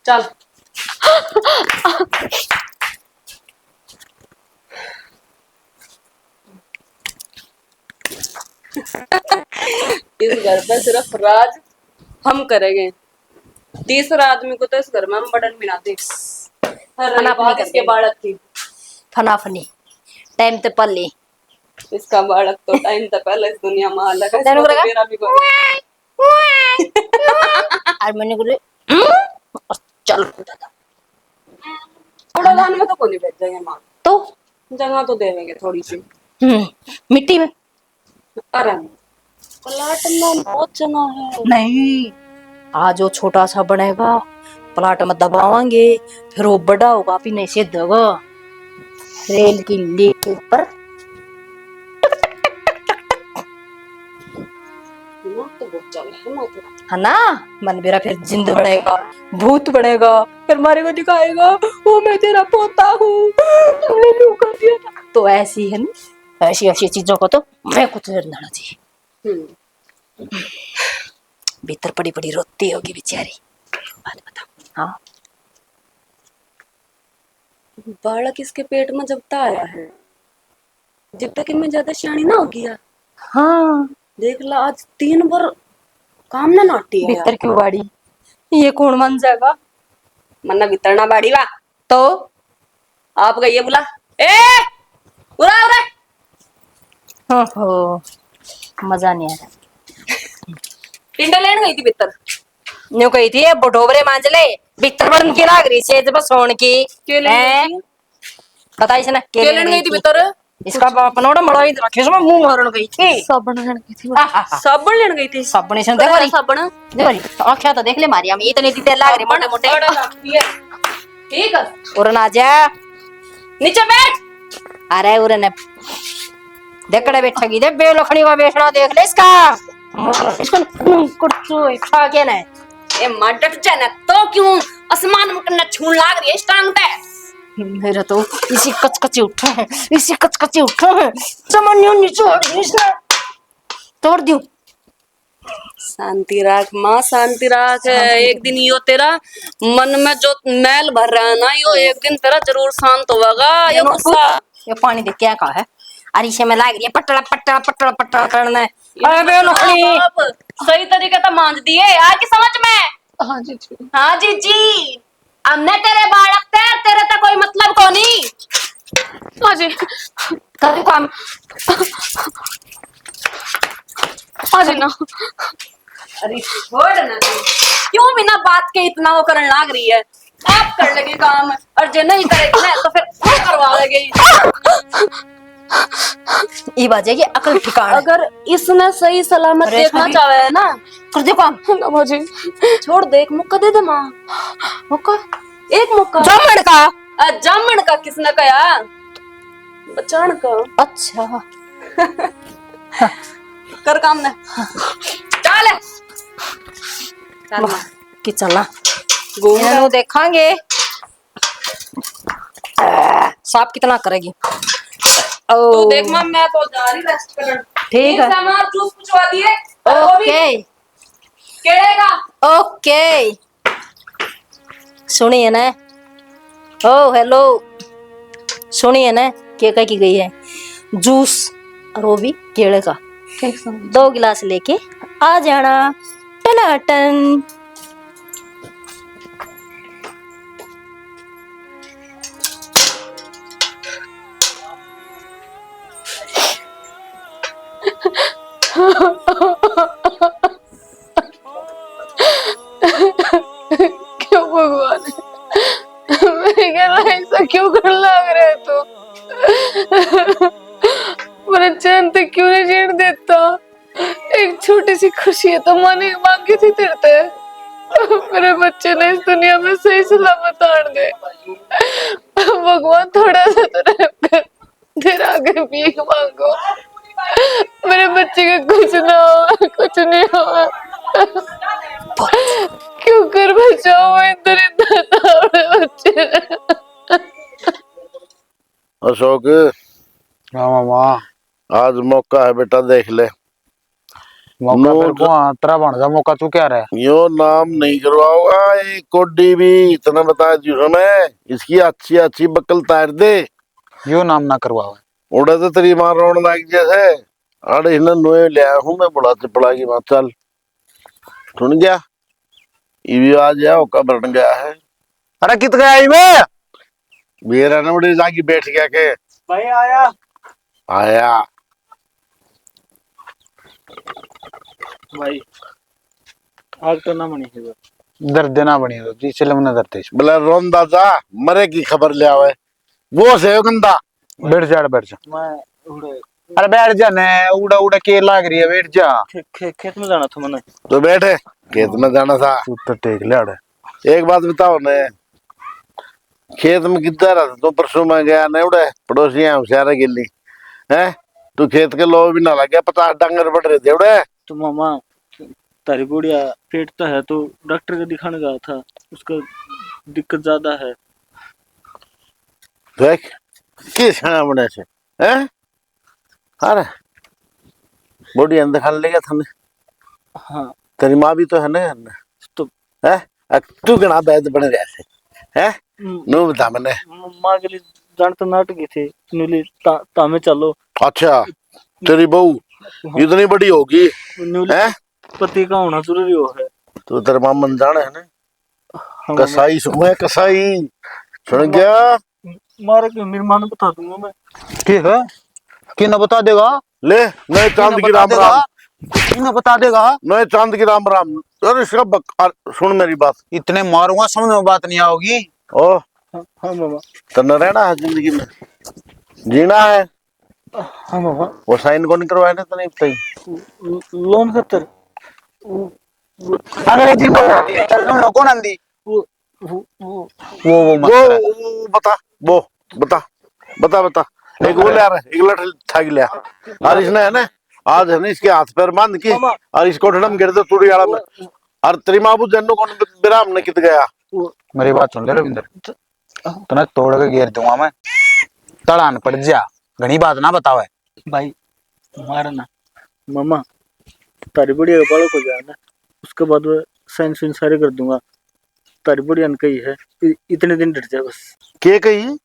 चल। इस घर पे सिर्फ राज हम करेंगे, तीसरा आदमी को तो इस घर में हम बटन भी ना दे। हर रही बात इसके बालक की, फनाफनी टाइम ते पल ली। इसका बालक तो टाइम तक पहले इस दुनिया में अलग है, इसको तो मेरा भी कोई। और मैंने बोले चल थोड़ा दान में तो कोई भेज जाएंगे माँ, तो जगह तो देवेंगे थोड़ी सी। मिट्टी में अरे प्लाट में पहुंचना है। नहीं, आज वो छोटा सा बनेगा, प्लाट में दबावांगे, फिर वो बड़ा होगा, पीने से देगा रेल की लीक के ऊपर। है ना, मन मेरा फिर जिंद बनेगा, भूत बनेगा, फिर मारे को दिखाएगा, वो मैं तेरा पोता हूँ, तुमने क्यों कर दिया था। तो ऐसी है ना, ऐसी ऐसी चीजों को तो मैं कुछ करना चाहिए। भीतर पड़ी पड़ी रोती होगी बेचारी। बात बता। हाँ, बालक इसके पेट में जब तक आया है, जब तक मैं ज्यादा सियाणी ना हो गया। हाँ, देख ला आज 3 बार काम ना नाटी है। भीतर क्यों बाड़ी, ये कौन मान जाएगा। मन्ना भीतर ना बाड़ी वा तो आप गई बुला ए उरा उरा। हो, मजा नहीं आ रहा। टिंडे लेन गई थी भीतर। न्यू कही थी बटोबरे मांजले, भीतर बन की लाग रही से जब सोन की। क्यों लेन गई थी? पता ही ना क्यों लेन गई थी भीतर? इसका अपनोड़ा मड़ाई रखे सो मुंह मारन गई थी। साबुन लेने गई थी। साबुन लेन गई थी। साबुन से देखो री, साबुन देखो री आंखें तो देख ले मारी, हम इतनी तेल लाग रही मोटे मोटे। ठीक है उरन आ जा, नीचे बैठ। अरे उरन ने देखड़े बैठेगी, दे बेलखनी का बेचना देख ले इसका, इसको कुछ खा के ना ए मडट जाना तो क्यों आसमान में कन्ना छून लाग रही है इस टांग पे। मेरा तो इसी कचकची उठा है, इसी कचकची उठा है, सामान्य नीचे इसने तोड़ दियो। शांति राख माँ, शांति राख। एक दिन यो तेरा मन में जो मैल भर रहा है ना, यो एक दिन तेरा जरूर शांत होगा। ये गुस्सा, ये पानी दे क्या कहा है, अरे इसे में लाग रही है पटड़ा पटड़ा पटड़ा पटड़ा करना है। अरे बेलखनी सही तरीके से मांझ दिए यार की समझ में। हाँ जी जी। हाँ जी जी, हमने तेरे बालक तेरे तक कोई मतलब को नहीं। हाँ जी, कर काम। हाँ जी ना। अरे छोड़ ना तू, क्यों बिना बात के इतना वो करने लाग रही है। आप कर लेगी काम और जो नहीं करेगी ना तो फिर खुद करवा लेगी। ये बात है कि अकल ठिकाना। अगर इसने सही सलामत देखना चाहे है ना, कर दे काम। ना जी, छोड़ दे, एक मौका दे दे माँ। मौका, एक मौका। जामन का, जामन का किसने कहा, बचान का। अच्छा कर काम ने चल चल कि चलना घूम देखांगे सांप कितना करेगी। तू देख मां, मैं तो जा रही रेस्ट करने। ठीक है, सामान जूस पूछवा दिए। वो भी ओके केले का। ओके। सुनिए ना, ओ हेलो, सुनिए ना, क्या की गई है जूस और वो भी केले का। 2 गिलास लेके आ जाना, टनाटन। क्यों भगवान, मेरे घर ऐसा क्यों कर लग रहा है तू। मेरा चैन तो क्यों नहीं जीने देता। एक छोटी सी खुशी है तो माने मांगी थी तेरे से। मेरे बच्चे ने इस दुनिया में सही सलामत आड़ दे। भगवान थोड़ा सा तो रहम कर, तेरा आगे भीख मांगो, मेरे बच्चे का कुछ ना हो, कुछ नहीं हो। क्यों कर बचाओ इधर इधर बच्चे। अशोक, हाँ मामा, आज मौका है बेटा, देख ले। मौका फिर को तेरा बन जा मौका, तू क्या रहा यो नाम नहीं करवाऊंगा, ये कोडी भी इतना बता दियो मैं, इसकी अच्छी अच्छी बकल तार दे। यो नाम ना करवाओ। उड़ा तो तेरी मां रोन लाग जैसे अरे इन्हें नोए ले आया हूँ मैं, बुला से पड़ा की बात। चल सुन गया, ये भी आ गया, ओका बन गया है। अरे कित गया ही मैं, मेरा ना बड़ी जागी बैठ गया के भाई आया आया। भाई आज तो ना मनी है, दर्द देना बनी तो जी चले मना दर्द इस बोला रोंदा जा, मरे की खबर ले आवे, वो से गंदा। बैठ जा मैं उड़े अरे बैठ जा ने, उड़ा उड़ा के लाग रही है, बैठ जा। खेत में जाना था मैंने। तो बैठे, खेत में जाना था। तू तो टेक ले अड़े। एक बात बताओ ने, खेत में कितना रहा तो परसों में गया नहीं उड़े, पड़ोसी हैं होशियार गिल्ली है। तू खेत के लोग भी ना लगे, 50 डंगर बढ़ रहे थे उड़े। तो मामा तारी बुढ़िया पेट तो है, तो डॉक्टर को दिखाने गया था, उसका दिक्कत ज्यादा है। देख किस बने से हैं? अरे बॉडी अंदर खाने ले गया था ने। हाँ तेरी माँ भी तो है ना तो है। तू गणा बैद बने रहे है। नो बता मैंने माँ के लिए जानते नाटक थे नुली तामे चलो। अच्छा तेरी बहू इतनी बड़ी होगी है, पति का होना जरूरी हो है। तो तेरे मामन जाने है ना हाँ, कसाई सुन कसाई सुन गया। मारे के मेरी माँ ने बता दूंगा मैं। ठीक है, कि न बता देगा? ले नहीं चांद की राम राम, न बता देगा? नहीं चांद की राम राम। अरे इसका सुन मेरी बात, इतने मारूंगा समझ में बात नहीं आओगी। ओ हाँ मामा। तो न रहना है जिंदगी में, जीना है। हाँ मामा। वो साइन कौन करवाए ना तो नहीं बताई लोन खतर अंग्रेजी कौन आंदी? वो बता वो बता बता बता। एक वो ले एक लठ थाक लिया और इसने है ना आज है ना इसके हाथ पैर बांध के और इसको ढड़म गिर दो तुड़ी आड़ा में। और तेरी माबू जन्नू कौन बिराम ने कित गया। मेरी बात सुन ले रविंदर, तुम्हें तोड़ के घेर दूंगा मैं, तड़ान पड़ जा, घनी बात ना बतावे भाई। मारा ना मामा, तारी बुढ़िया का बालों को जाना, उसके बाद वो साइन सुइन सारे कर दूंगा। तारी बुढ़िया ने कही है इतने दिन डट जाए बस। के कही?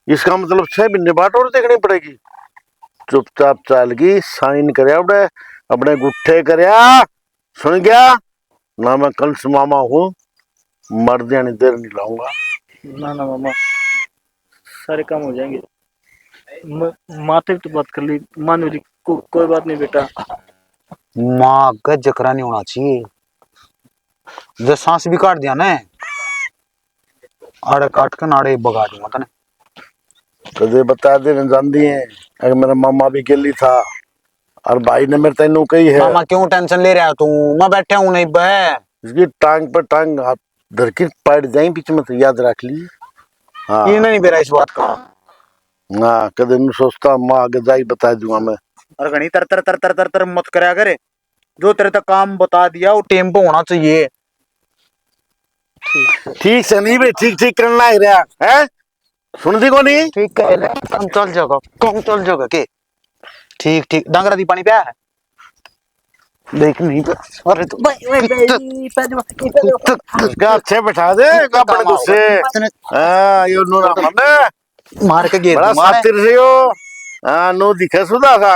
इसका मतलब 6 महीने बाद और देखनी पड़ेगी। चुपचाप चालगी साइन करया अपने गुट्ठे करया सुन गया ना। मैं कल से मामा हूँ, मर जाने देर नहीं लाऊंगा। ना ना मामा, सारे काम हो जाएंगे। माते तो बात कर ली, मान ली कोई बात नहीं बेटा। माँ का जकरा नहीं होना चाहिए, जब सांस भी काट दिया ना आड़े काट के नाड़े बगा दूंगा तने। कदे बता दे जान दिए अगर मेरा मामा भी गिल्ली था और भाई ने मेरे तेनू कही है। मामा क्यों टेंशन ले रहा है तू? मैं बैठा हूँ नहीं बे। इसकी टांग पर टांग धर की पड़ जाए बीच में, तो याद रख ली। हाँ ये नहीं बेरा इस बात का। हाँ कदे नहीं सोचता, माँ आगे जाई बता दूंगा मैं। और घनी तर तर तर तर तर तर मत करया करे, जो तेरे तक काम बता दिया वो टेम्पो होना चाहिए। ठीक से नहीं भाई, ठीक ठीक करना ही रहा है। सुन दी को नहीं ठीक है काम चल जाएगा, काम चल जाएगा के ठीक ठीक। डांगरा दी पानी पिया है देख नहीं तो। अरे तो अच्छे बैठा दे अपने गुस्से। हाँ ये नो ना मन मार के गिर बड़ा सातिर से हो। हाँ नो दिखे सुधा था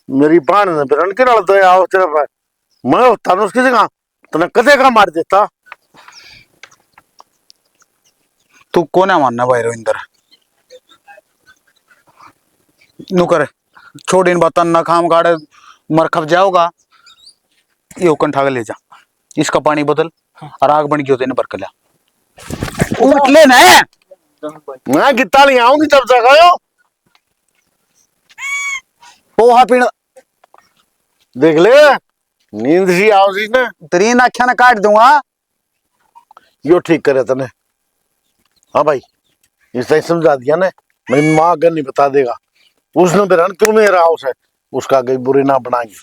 मेरी पान ने बिरन के डाल दो आओ तेरे पर मैं होता ना उसकी जगह तूने कदे का मार देता। तू कौन है मानना भाई रविंदर? नु कर छोड़ इन बात ना खाम काड़े मर खप जाओगा। ये कंठा ले जा, इसका पानी बोतल और आग बन गई तेने बरक लिया उठ ले ना। मैं कितना नहीं आऊंगी तब तक आयो पोहा पीना देख ले नींद सी आओ सी ना तेरी आख्या ना काट दूंगा। यो ठीक करे तने। हाँ भाई इस तरह समझा दिया ना, मेरी माँ अगर नहीं बता देगा उसने बिरन क्यों नहीं रहा उसे, उसका कहीं बुरी ना बनाएगी।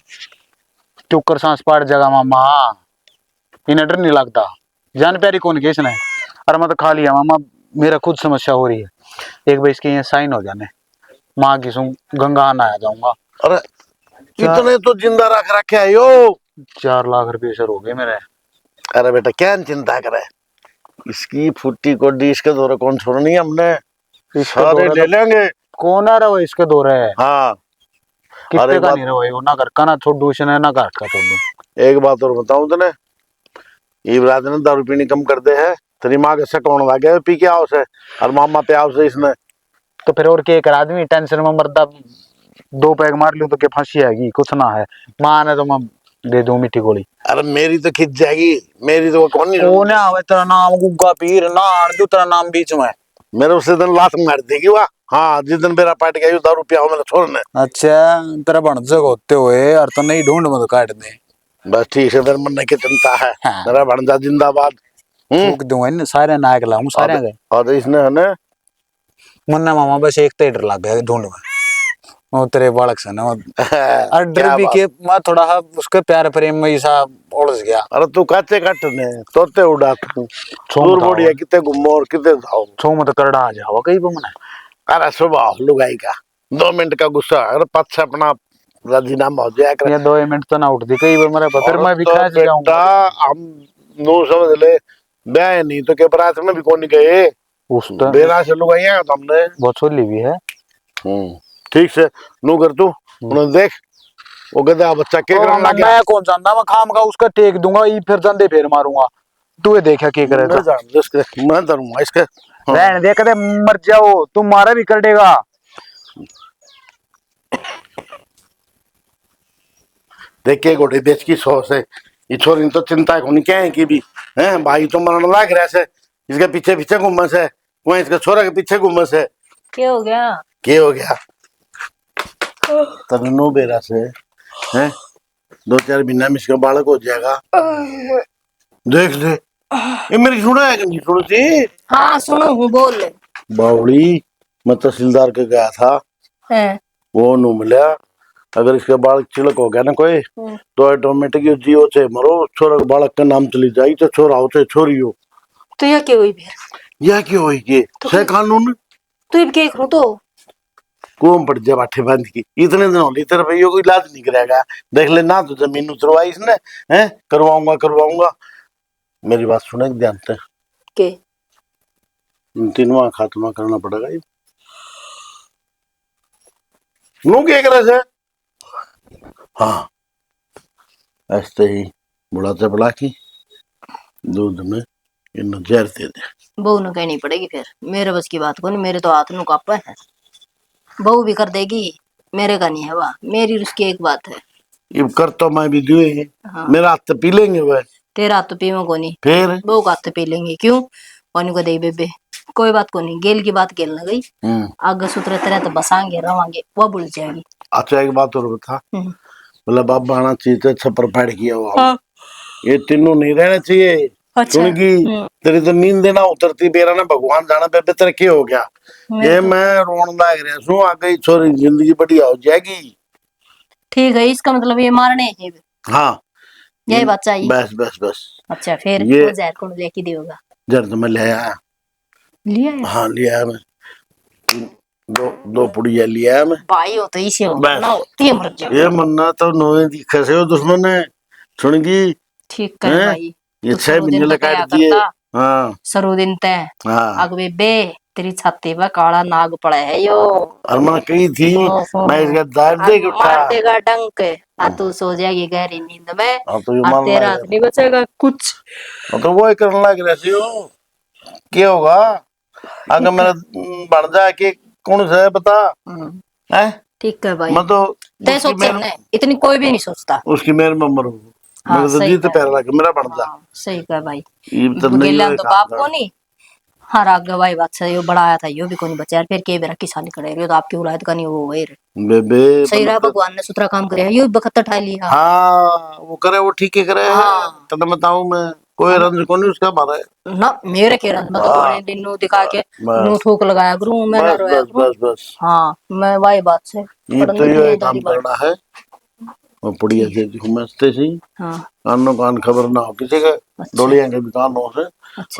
चुकर सांस पाड़ जगह मामा, इन्हें डर नहीं लगता। जान प्यारी कौन केस ने? अरे मैं तो खा लिया मामा, मेरा खुद समस्या हो रही है। एक बार इसके यहाँ साइन हो जाने, माँ की सुन गंगा नहाया जाऊंगा। अरे इतने तो जिंदा रख रखे है यो। 4 लाख रुपये सर हो गए मेरे। अरे बेटा क्या चिंता करे, इसकी फुट्टी कोडी इसके दौरे कौन छोड़नी है हमने, सारे ले लेंगे। कौन आ रहा है इसके दौरे? हाँ कितने का नहीं रहा ना घर का ना छोड़ू इसने ना घर का छोड़ू। एक बात और बताऊं तने, इब्राहिम ने दारू पीनी कम कर दे है, तेरी माँ के कौन लग गया पी के आओ से और मामा पे आओ से इसने। तो फिर और क्या कर आदमी टेंशन में मरदा, 2 पैग मार लूं तो क्या फांसी आएगी? कुछ ना है, माँ ने तो मैं दे दूं मीठी गोली। अरे मेरी तो खिंच जाएगी, मेरी तो कौन नहीं ओ ना आवे तेरा नाम गुग्गा पीर ना जो तेरा नाम बीच में मेरे उससे दिन लात मार देगी वाह। हाँ जिस दिन मेरा पार्टी गया 10 रुपया हो मेरा छोड़ने। अच्छा तेरा भणजे होते हुए और तो नहीं ढूंढ मत काट दे। बस ठीक है, तेरे मन की चिंता है। हाँ। तेरा भणजा जिंदाबाद। फूक दूंगा इन सारे नायक लाऊं सारे के। और इसने है ना मुन्ना मामा बस एक तो डर लग गया ढूंढ में वो तेरे बालक से ना और डर क्या भी बात। के मैं थोड़ा सा उसके प्यार प्रेम में ऐसा उलझ गया। अरे तू काचे कटने तोते उड़ा तू छो दूर मत बोड़ी है कितने घूमो और कितने जाओ। छो मत करड़ा आ जाओ कहीं पर मना। अरे सुबह लुगाई का 2 मिनट का गुस्सा अरे पाछा अपना राजीनामा हो जाया कर। ये 2 मिनट तो ना उठती कई बार मेरा फिर और मैं भी तो खा जाऊंगा। बेटा हम नू समझ ले ब्याह नहीं तो के बरात में भी कौन गए उस तो बेरा से लुगाइया हमने बहुत छोली भी है। ठीक से नू कर तू उन्हें देख वो गधा बच्चा के करने लग गया। मैं कौन जानता मैं खाम का उसका टेक दूंगा ये फिर जंदे फेर मारूंगा तू ये देखा के करेगा। मैं जान इसके मैं डरूंगा इसके। रहने दे कदे मर जाओ तुम मारा भी कर देगा। देखिए घोड़े बेच की सोच है ये छोरी तो चिंता है क्या है कि भी है भाई तो मरण लाग रहा है इसके पीछे पीछे घूमस है वह इसके छोरा के पीछे घूमस है। क्या हो गया? क्या हो गया तनु बेरा से हैं 2-4 महीना में इसका बालक हो जाएगा। देख ले ये मेरी सुना है कि नहीं सुनती। हाँ सुनो हूँ बोल ले। बावड़ी मैं तहसीलदार के गया था है वो नु मिला अगर इसका बालक चिलक हो गया ना कोई तो ऑटोमेटिक जियो से मरो छोरा के बालक का नाम चली जाए तो छोरा हो चाहे छोरी हो। तो यह क्या हुई फिर? यह क्यों हुई ये से कानून तू अब क्या करूँ तो कौन पड़ जा बाठे बंद की इतने दिन होली तेरे भैया को इलाज नहीं करेगा देख ले ना तो जमीन उतरवाई इसने हैं करवाऊंगा करवाऊंगा। मेरी बात सुने ध्यान से के तीनवा खात्मा करना पड़ेगा ये नो क्या करे से। हाँ ऐसे ही बुढ़ा से बुला की दूध में इन जहर दे दे। बहू ने कहनी पड़ेगी फिर मेरे बस की बात को नहीं मेरे तो हाथ नु कापा है। बहू भी कर देगी मेरे का नहीं है वाह मेरी उसकी एक बात है। ये कर तो मैं भी दुए हाँ। मेरा हाथ पी लेंगे वह तेरा हाथ तो पीवा को नहीं फिर बहू का हाथ तो पी लेंगे क्यों पानी को दे बेबे कोई बात को नहीं गेल की बात गेल ना गई आगे सूत्र तेरा तो बसाएंगे रवांगे वो भूल जाएगी। अच्छा एक बात और बता मतलब बाबा आना चाहिए छप्पर फाड़ किया हुआ ये तीनों नहीं रहना चाहिए। अच्छा। सुनगी तेरी तो नींद ना उतरती बेरा ना भगवान जाना बेबे तेरे क्या हो गया ये तो... मैं रोन लाग रहा हूँ आगे छोरी जिंदगी बढ़िया हो जाएगी। ठीक है इसका मतलब ये मारने है। हाँ यही बात चाहिए बस बस बस। अच्छा फिर ये वो जहर कौन लेके देगा जहर तो मैं ले आया लिया है? हाँ लिया है मैं दो पुड़िया लिया है मैं भाई हो तो इसे हो बस। ना होती है मर जाए ये मन्ना तो नोए दिखे से हो दुश्मन है सुनगी ठीक कर भाई ये 6 महीने लगा दिए। हाँ सरू दिन तय हाँ अग बेबे तेरी छाती पर काला नाग पड़ा है यो अरमा कही थी मैं इसका दाब दे उठा मार देगा डंक आ तू सो जाएगी गहरी नींद में तो ये और मान तेरा हाथ नहीं बचेगा कुछ। तो वो ही करने लग रहे थे क्या होगा अगर मेरा बढ़ जाए कि कौन सा है बता है ठीक है भाई मैं तो तय सोचे ने इतनी कोई भी नहीं सोचता उसकी मेरे में मरूं हाँ, मेरे तो जीत पैर लगे मेरा बढ़ जा सही कह भाई ये तो नहीं गेला है तो बाप को नहीं हाँ राग भाई बात से यो बढ़ाया था यो भी कोई बचा यार फिर के बेरा किसान करे रही तो आपकी औलाद का नहीं वो वही बेबे सही रहा भगवान ने सुथरा काम करे यो बखत उठा लिया। हाँ वो करे वो ठीक है करे हाँ। तब बताऊं मैं कोई रंज को नहीं उसका मारा है ना मेरे के रंज मतलब पुराने दिन नु दिखा के नु ठोक लगाया करूं मैं ना रोया बस बस हाँ मैं वही बात से ये तो ये काम करना है और पुड़िया से घुमस्ते सी हाँ कानों कान खबर ना हो किसी का डोलियां के भी कान हो से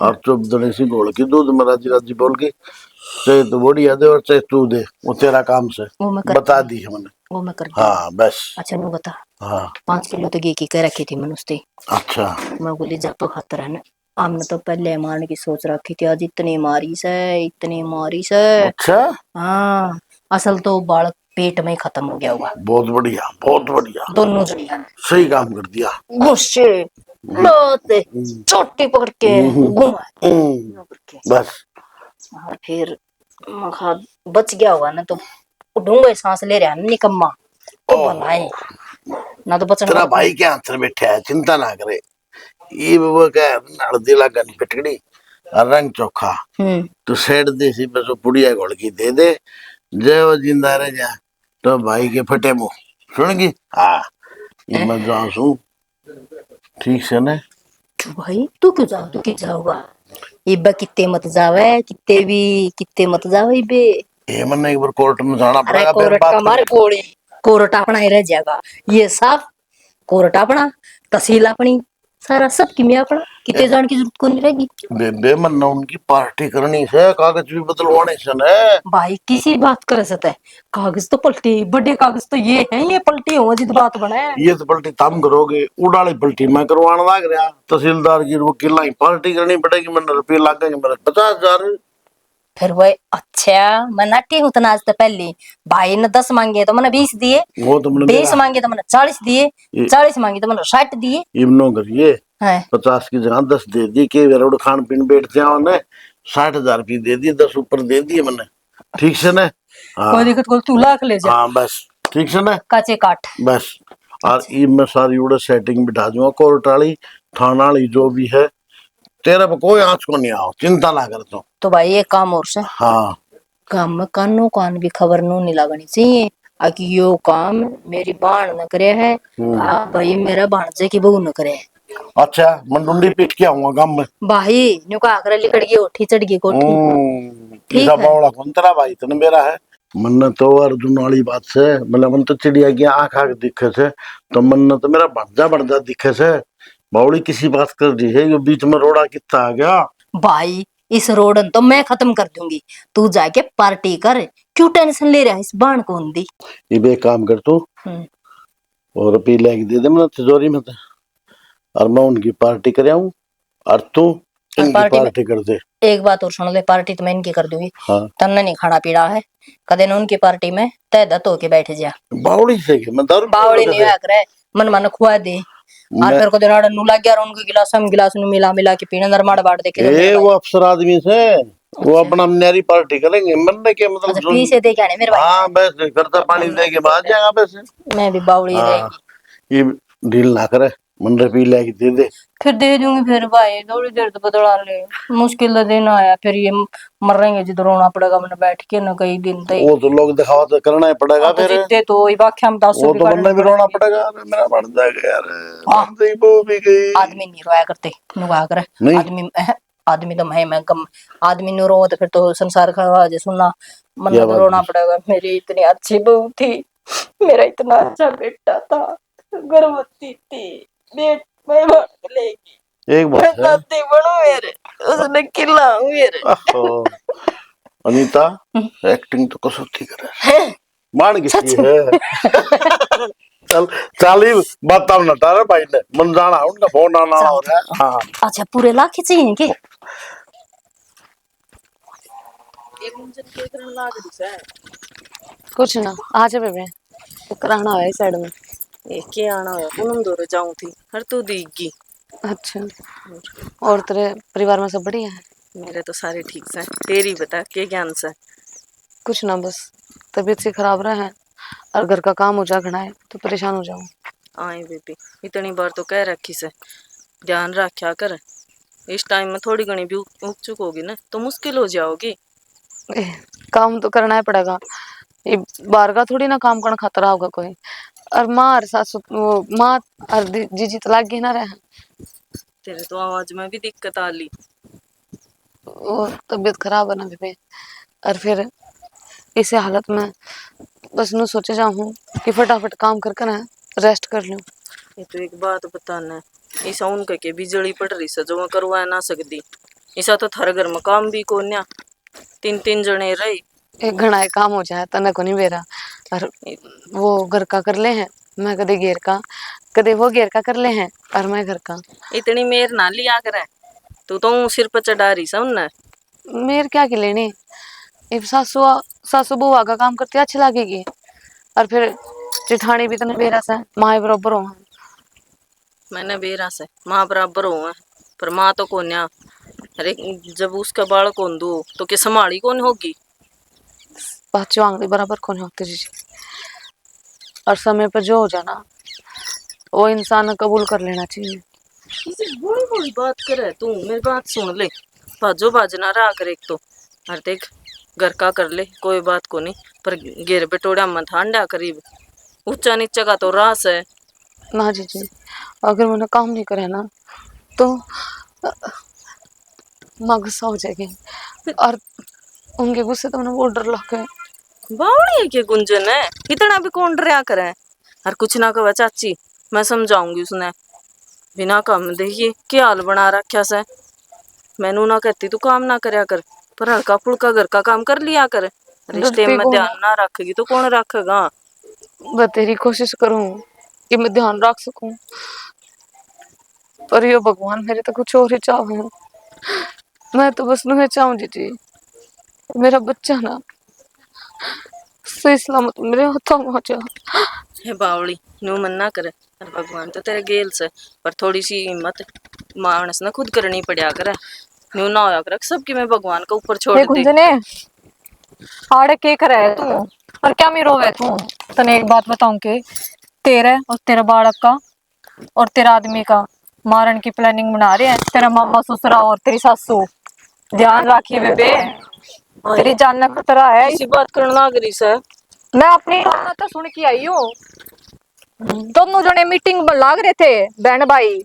और चुप दने सी घोल की दूध में राजी राजी बोल के चाहे तो बोड़िया दे और चाहे तू दे वो तेरा काम से बता दी है मैंने वो मैं कर हाँ बस। अच्छा नु बता हाँ 5 किलो तो घी की कह रखी थी मैंने उससे अच्छा मैं बोली जब तो खाता रहना हमने तो पहले मारने की सोच रखी थी आज इतनी मारी से अच्छा हाँ असल तो बालक पेट में खत्म हो गया हुआ। बहुत बढ़िया दोनों जड़िया सही काम कर दिया गुस्से चोटी पकड़ के घुमा बस और फिर बच गया होगा ना तो ढूंढे सांस ले रहा निकम्मा तो बनाए ना तो बचन तेरा भाई के हाथ में बैठा है चिंता ना करे ये वो क्या हल्दी लगा नहीं पिटकड़ी और रंग चोखा तो सेठ देसी बस वो पुड़िया घोल की दे दे, जय वो जिंदा रह जा तो भाई के फटे मुंह सुनगी। हाँ ये मैं जाऊं ठीक से ना। क्यों भाई तू क्यों जाओ, तू क्यों जाओगा? इब्बा कितने मत जावे, कितने मत जावे इब्बे। ये मन एक बार कोर्ट में जाना अरे पड़ेगा फिर कोर्ट बात का मार करेंगे। गोले, कोर्ट अपना ही रह जाएगा। ये साफ कोर्ट अपना, तहसील अपनी, सारा सब किमिया अपना, कितने जान की जरूरत को नहीं रहेगी। बेबे मन उनकी पार्टी करनी से, कागज भी बदलवाने से ने। भाई किसी बात कर सकता है, कागज तो पलटी, बड़े कागज तो ये है, ये पलटी हो जित बात बने। ये तो पलटी तुम करोगे, उड़ाली पलटी मैं करवाने लग रहा। तहसीलदार की वकील की पार्टी करनी पड़ेगी, मैंने रुपये लगेंगे मेरे 50,000। फिर वही अच्छा मैं नाटी हूँ तना आज तो पहले भाई ने 10 मांगे तो मैंने 20 दिए, वो तो मैंने 20 मांगे तो मैंने 40 दिए, 40 मांगे तो मैंने 60 दिए। इमनो करिए है 50 की जगह 10 दे दी के वेरोड खान पीन बैठ जाओ ने, 60,000 रुपये दे दिए, 10 ऊपर दे दिए मैंने, ठीक से ना। हाँ कोई दिक्कत, तू लाख ले जा। हाँ बस ठीक से ना, काचे काट बस। और ये मैं सारी उड़े सेटिंग बिठा दूंगा, कोर्ट वाली थाना वाली जो भी है, तेरे पे कोई आँच को नहीं आओ, चिंता ना कर तो भाई एक काम और से, हाँ काम में कानो कान भी खबर नो नहीं लगनी चाहिए कि यो काम मेरी बाण न करे है, भाई मेरा भाणजे की बहू न करे। अच्छा मंडुंडी पीट के आऊंगा गांव में भाई न्यू का आकर लिकड़ गई ओठी चढ़ गई कोठी। ठीक ऐसा है बावड़ा कौन तेरा भाई तो मेरा है। मन तो अर्जुन वाली बात से मतलब मन तो चिड़िया की आंख आंख दिखे से, तो मन तो मेरा बढ़जा दिखे से। बावड़ी किसी बात कर दी है, ये बीच में रोड़ा कितना आ गया। भाई इस रोडन तो मैं खत्म कर दूंगी, तू जाके पार्टी कर, क्यों टेंशन ले रहा है इस बाण को दी। ये बे काम कर तू और रुपये लेके दे दे मैंने तिजोरी में तो, और मैं उनकी पार्टी कर आऊं और तू इनकी पार्टी कर दे। एक बात और सुन ले, पार्टी तो मैं इनकी कर दूंगी। हाँ तन्ने नहीं खाना पीना है कदे न उनकी पार्टी में तय दत होके बैठ जा। बावड़ी से के मैं दारू बावड़ी नहीं होया करे, मन मन खुआ दे और फिर को दिन नु लग गया उनके गिलास हम गिलास नु मिला मिला के पीने नरमाड़ बांट दे के। ए वो अफसर आदमी से वो अपना न्यारी पार्टी करेंगे, मन के मतलब अच्छा पी से दे के आने मेरे भाई। हाँ बस खर्चा पानी दे के बाद जाएगा वैसे। मैं भी बावड़ी रहेगी, ये डील ना करे, मन रुपये लेके दे दे। फिर दे दूंगी। फिर भाई थोड़ी देर तो बदला ले, मुश्किल का दिन आया फिर ये मर रहेंगे जिधर रोना पड़ेगा मैंने बैठ के न कई दिन तक। वो तो लोग दिखावा तो करना ही पड़ेगा फिर, जितने तो ये वाक्य हम 10 वो तो बनने भी रोना पड़ेगा। अरे मेरा बढ़ जाएगा यार, बंदे वो भी गई। आदमी नहीं रोया करते नुआ कर, आदमी आदमी तो मैं कम आदमी नु रो तो फिर तो संसार खड़ा जे सुनना मन में तो रोना पड़ेगा। मेरी इतनी अच्छी बहू थी, मेरा इतना अच्छा बेटा था, गर्भवती थी, पेट में भर लेगी, एक बात है बनो मेरे उसने खिलाऊं मेरे। अनीता एक्टिंग तो कसौती करे मान किसी है। चल चाली बात ना तारा भाई ने मन जाना उनका फोन आना हो रहा है। हाँ अच्छा पूरे लाख ही चाहिए के? कुछ ना आ जा बेबे, कराना है साइड में। के आना है पूनम दौरे जाऊं थी हर तू दीगी। अच्छा और तेरे परिवार में सब बढ़िया है? मेरे तो सारे ठीक से, तेरी बता के ज्ञान से? कुछ ना बस तबीयत से खराब रहा है और घर का काम हो जा घना है तो परेशान हो जाऊं। आए बेबी इतनी बार तो कह रखी से ध्यान रखा कर, इस टाइम में थोड़ी घनी भी उग चुक होगी ना तो मुश्किल हो जाओगी। काम तो करना ही पड़ेगा, ये बाहर का थोड़ी ना काम करना खतरा होगा कोई। और माँ और सासू वो माँ और जीजी तो लाग गई ना रहे। तेरे तो आवाज में भी दिक्कत आ ली। वो तबीयत खराब है ना बेबे, और फिर इसी हालत में बस नू सोचे जाऊँ कि फटाफट काम करके ना रेस्ट कर लूँ। ये तो एक बात बताना, ऐसा उनका के बिजली पड़ रही से जो करवा ना सकती, ऐसा तो थारे घर में काम भी कोन्या, 3 जने रहे। एक घना काम हो जाए तना को नहीं बेरा, और वो घर का कर ले हैं, मैं कदे घेर का कदे वो घेर का कर ले हैं और मैं घर का। इतनी मेर ना लिया करे, तू तो सिर पर चढ़ा रही सब ना। मेर क्या की लेनी, इफ सासू बुआ का काम करती अच्छी लगेगी, और फिर जेठानी भी तने बेरा से माँ बराबर हो। मैंने बेरा से माँ बराबर हो, पर माँ तो कोन्या। अरे जब उसका बाल कौन दो तो क्या संभाली कौन होगी? बच्चों आंगली बराबर कौन होती जी, और समय पर जो हो जाना वो इंसान कबूल कर लेना चाहिए। बड़ी बड़ी बात करे तू, मेरी बात सुन ले। बाजो बाजना रहा कर एक तो। और देख घर का कर ले कोई बात को नहीं, पर घेर बेटोड़ा मत हांडा करीब, ऊंचा नीचा का तो रास है। ना जीजी, अगर मैंने काम नहीं करे ना तो माँ गुस्सा हो जाएगी, और उनके गुस्से तो मैंने वो डर लग गए। बावड़ी है के गुंजन है, इतना भी कौन डरा करे। और कुछ ना कहे चाची, मैं समझाऊंगी उसने। बिना काम देखिए क्या हाल बना रखा से। मैनू ना कहती तू काम ना करया कर, पर हल्का फुल्का घर का काम कर लिया कर। रिश्ते डरती में कौन ध्यान ना रखेगी तो कौन रखेगा। मैं तेरी कोशिश करूं कि मैं ध्यान रख सकूं, पर ये भगवान मेरे तो कुछ और ही चाह है। मैं तो बस तुम्हें चाहूं जीजी, मेरा बच्चा ना सही सलामत मेरे हाथों में हो जाए। हे बावड़ी, न्यू मन ना करे। और भगवान तो तेरे गेल से, पर थोड़ी सी हिम्मत मानस ना खुद करनी पड़ा करे। न्यू ना होया कर सबकी मैं भगवान के ऊपर छोड़ हे दे। गुंजने, आड़े के करे है तू, और क्या मी रोवे तू। तने एक बात बताऊं के, तेरे और तेरे बालक का और तेरा आदमी का मारन की प्लानिंग बना रहे हैं तेरा मामा ससुरा और तेरी सासू। ध्यान रखिए बेबे, तेरी जान ना खतरा है। इसी बात करना लाग रही से। मैं अपनी बात तो सुन के आई हूँ। दोनों जने मीटिंग पर लाग रहे थे, बहन भाई,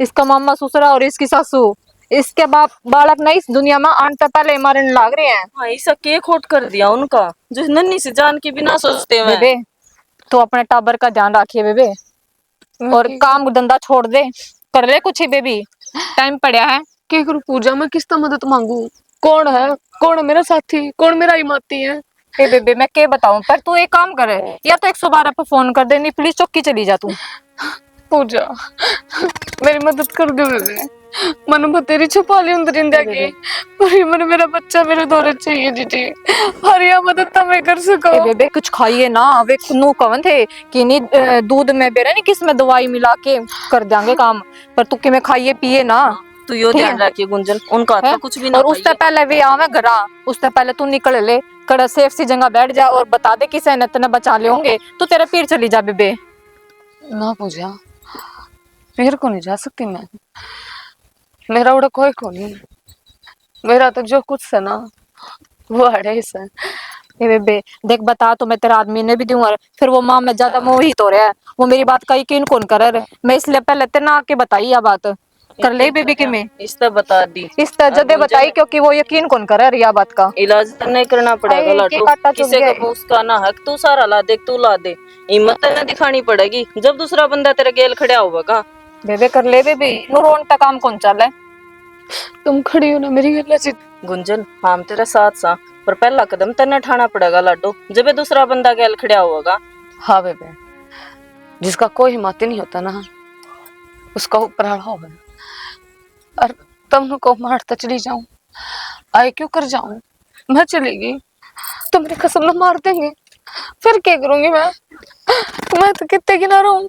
इसका मामा ससुरा और इसकी सासू। इसके बाप बालक नहीं इस दुनिया में आने से पहले मारने लाग रहे हैं। हाँ, ऐसा के खोट कर दिया उनका जो नन्ही सी जान की बिना सोचते हुए। बेबे तो अपने टाबर का ध्यान रखिए बेबे, और काम धंधा छोड़ दे, कर ले कुछ ही बेबी, टाइम पड़ा है। क्या करूं पूजा, मैं किसका मदद मांगू? कौन है मेरा साथी, कौन मेरा हिमाती है? ए बेबे मैं क्या बताऊं, पर तू एक काम करे, या तो 112 पे फोन कर दे, नहीं पुलिस चौकी चली जा तू। पूजा मेरी मदद कर दो बेबे, मन तेरी छुपा ली अंदर इंडिया की, पर ये मन मेरा बच्चा मेरे दौरे चाहिए जीजी, और यह मदद तो मैं कर सको। ए बेबे कुछ खाइए ना, वे नु कवन थे कि नहीं दूध में बेरा नहीं किस में दवाई मिला के कर देंगे काम, पर तू कि में खाइए पिए ना। तू यो ध्यान रखिए गुंजन, उनका हाथ में कुछ भी ना और उससे पहले वे आवे घरा, उससे पहले तू निकल ले, कड़ा सेफ सी जगह बैठ जा और बता दे किसे न तने बचा ले होंगे, तू तेरे पीर चली जा बेबे। ना पूजा, फिर को नहीं जा सकती मैं, मेरा उड़ा कोई को नहीं, मेरा तो जो कुछ है ना वो अड़े से। ए बेबे देख बता तो मैं तेरा आदमी ने भी दूंगा, फिर वो माँ में ज्यादा मोहित हो रहा है, वो मेरी बात का यकीन कौन करे। मैं इसलिए पहले तेना आके बताई यह बात, कर ले बेबी कि मैं इसने बता दी। इस जदे बताई क्योंकि वो यकीन कौन करे रिया बात का। इलाज तो नहीं करना पड़ेगा लाडो, किसे का उसका ना हक तू सारा ला दे, तू ला दे। हिम्मत ना दिखानी पड़ेगी जब दूसरा बंदा तेरे गेल खड़ा होगा। बेबे कर ले बेबी, नु रोन का काम कौन चल है। तुम खड़ी हो ना मेरी गला से गुंजन, हम तेरे साथ सा, पर पहला कदम तेने उठाना पड़ेगा लाडो, जब दूसरा बंदा गेल खड़ा होगा। हाँ बेबे, जिसका कोई हिम्मत नहीं होता ना उसका ऊपर होगा, और तुम को मारता चली जाऊं, आए क्यों कर जाऊं, मैं चलेगी तो मेरी कसम न मार देंगे, फिर क्या करूंगी मैं तो कितने किनारा हूँ,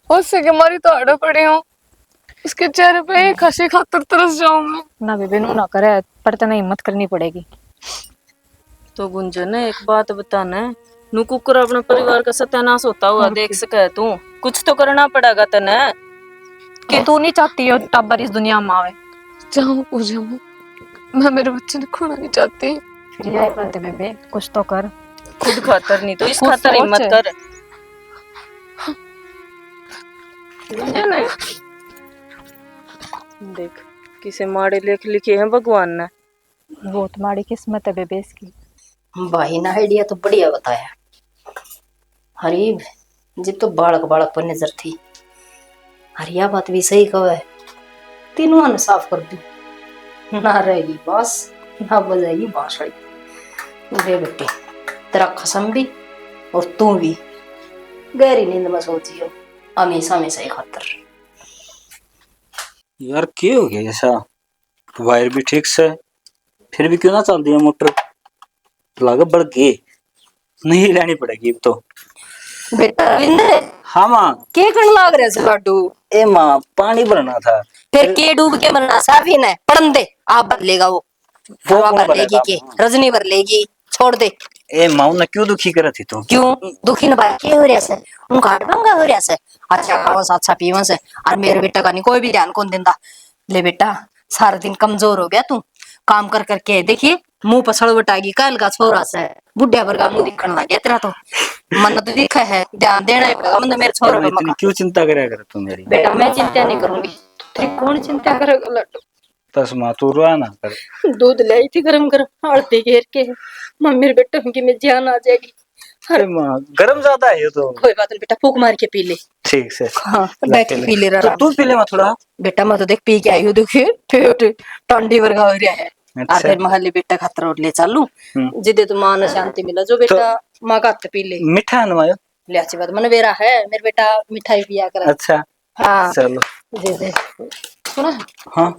उससे कि मारी तो आड़े पड़ी हूँ, उसके चेहरे पे एक हंसी खातर तरस जाऊं मैं। ना बेबे नु ना करे, पर तने हिम्मत करनी पड़ेगी। तो गुंजन एक बात बताना, नु कुकर अपने परिवार का सत्यानाश होता हुआ देख सके तू, कुछ तो करना पड़ेगा तने। कि तू नहीं चाहती हो टब्बर इस दुनिया में आवे। जाऊं पूजा, मैं मेरे बच्चे ने खोना नहीं चाहती। फिर यही बात है बेबे, कुछ तो कर। खुद खातर नहीं तो इस कुछ खातर सोच। हिम्मत कर। देख किसे माड़े लेख लिखे हैं भगवान ने। वो तुम्हारी किस्मत है बेबे इसकी। भाई ना आइडिया तो बढ़िया बताया। हरीब जब तो बालक बालक पर नजर थी, हरिया बात भी सही कहे, तीनों ने साफ कर दूं, ना रहेगी बांस ना बजाएगी बांसुरी। रे बेटे तेरा कसम भी और तू भी गहरी नींद में सोचियो, हमेशा हमेशा ही खातर। यार क्या हो गया ऐसा, वायर भी ठीक से फिर भी क्यों ना चल दिया मोटर, लागे बढ़ गई, नहीं लेनी पड़ेगी अब तो। बेटा रविंद्र, हाँ माँ। के करने लाग रहे से लाडू? ए माँ पानी भरना था। फिर के डूब के मरना साफी न पढ़न दे, आप भर लेगा वो कौन भर लेगी भरेगा? के रजनी भर लेगी, छोड़ दे। ए माँ ने क्यों दुखी करे थी तू? क्यों दुखी न भाई के हो रहा से, उनका भंगा हो रहा से, अच्छा खाओ अच्छा पीवन से, और मेरे बेटा का नहीं कोई भी ध्यान कौन देंदा। ले बेटा सारा दिन कमजोर हो गया तू, काम कर करके देखिए मुंह पसड़ बटागी कल का छोरा से बुढ़िया वर्गा मुंह दिखने लग गया तेरा तो। मन तो दिखा है, ध्यान देना ही पड़ेगा मतलब मेरे छोरे तुम पे इतनी मका। क्यों चिंता करे कर तू मेरी? बेटा मैं चिंता नहीं करूंगी, तेरी कौन चिंता करेगा लड्डू। बस माँ तू रोया ना कर। दूध लाई थी गरम गरम आड़ती घेर के, मम्मी मेरे बेटे की में जान आ जाएगी। अरे माँ गरम ज्यादा है ये तो। कोई बात नहीं बेटा, फूक मार के पी ले। ठीक से हाँ बैठ के पी ले रहा। तो तू पी ले माँ थोड़ा। बेटा मैं तो देख पी के आई हूँ, देखिए ठेठ टांडी वर्गा हो रहा है। अच्छा। और फिर महली बेटा खातर और ले चालू जिदे तो मां ने शांति मिला जो बेटा माँ का पी ले। मीठा नवायो ले अच्छी बात मन बेरा है मेरे बेटा मिठाई पिया कर। अच्छा हाँ चलो दे दे। सुना हाँ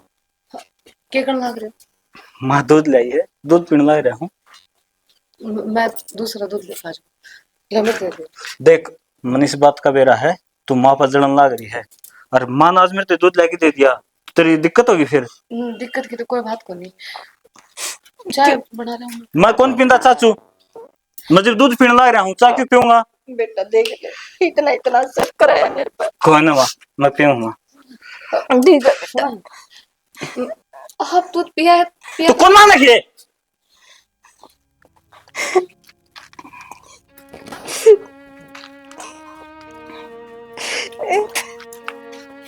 क्या करने लग रहे हो? माँ दूध लाई है, दूध पीने लग रहा हूँ। मैं दूसरा दूध लेकर आ दे दे। देख मन इस बात का बेरा है, तू माँ पर जलन लाग रही है और माँ ने आज मेरे दूध लाके दे दिया तो तेरी दिक्कत होगी फिर। दिक्कत की तो कोई बात को नहीं, चाय बना रहा हूँ। मैं कौन पींदा चाचू, मैं जब दूध पीने लग रहा हूँ चाय क्यों पीऊंगा? बेटा देख ले इतना इतना शक्कर है मेरे पर। कोई ना मैं पीऊंगा। दे दे बेटा। आप दूध पिया है तो कौन माना के?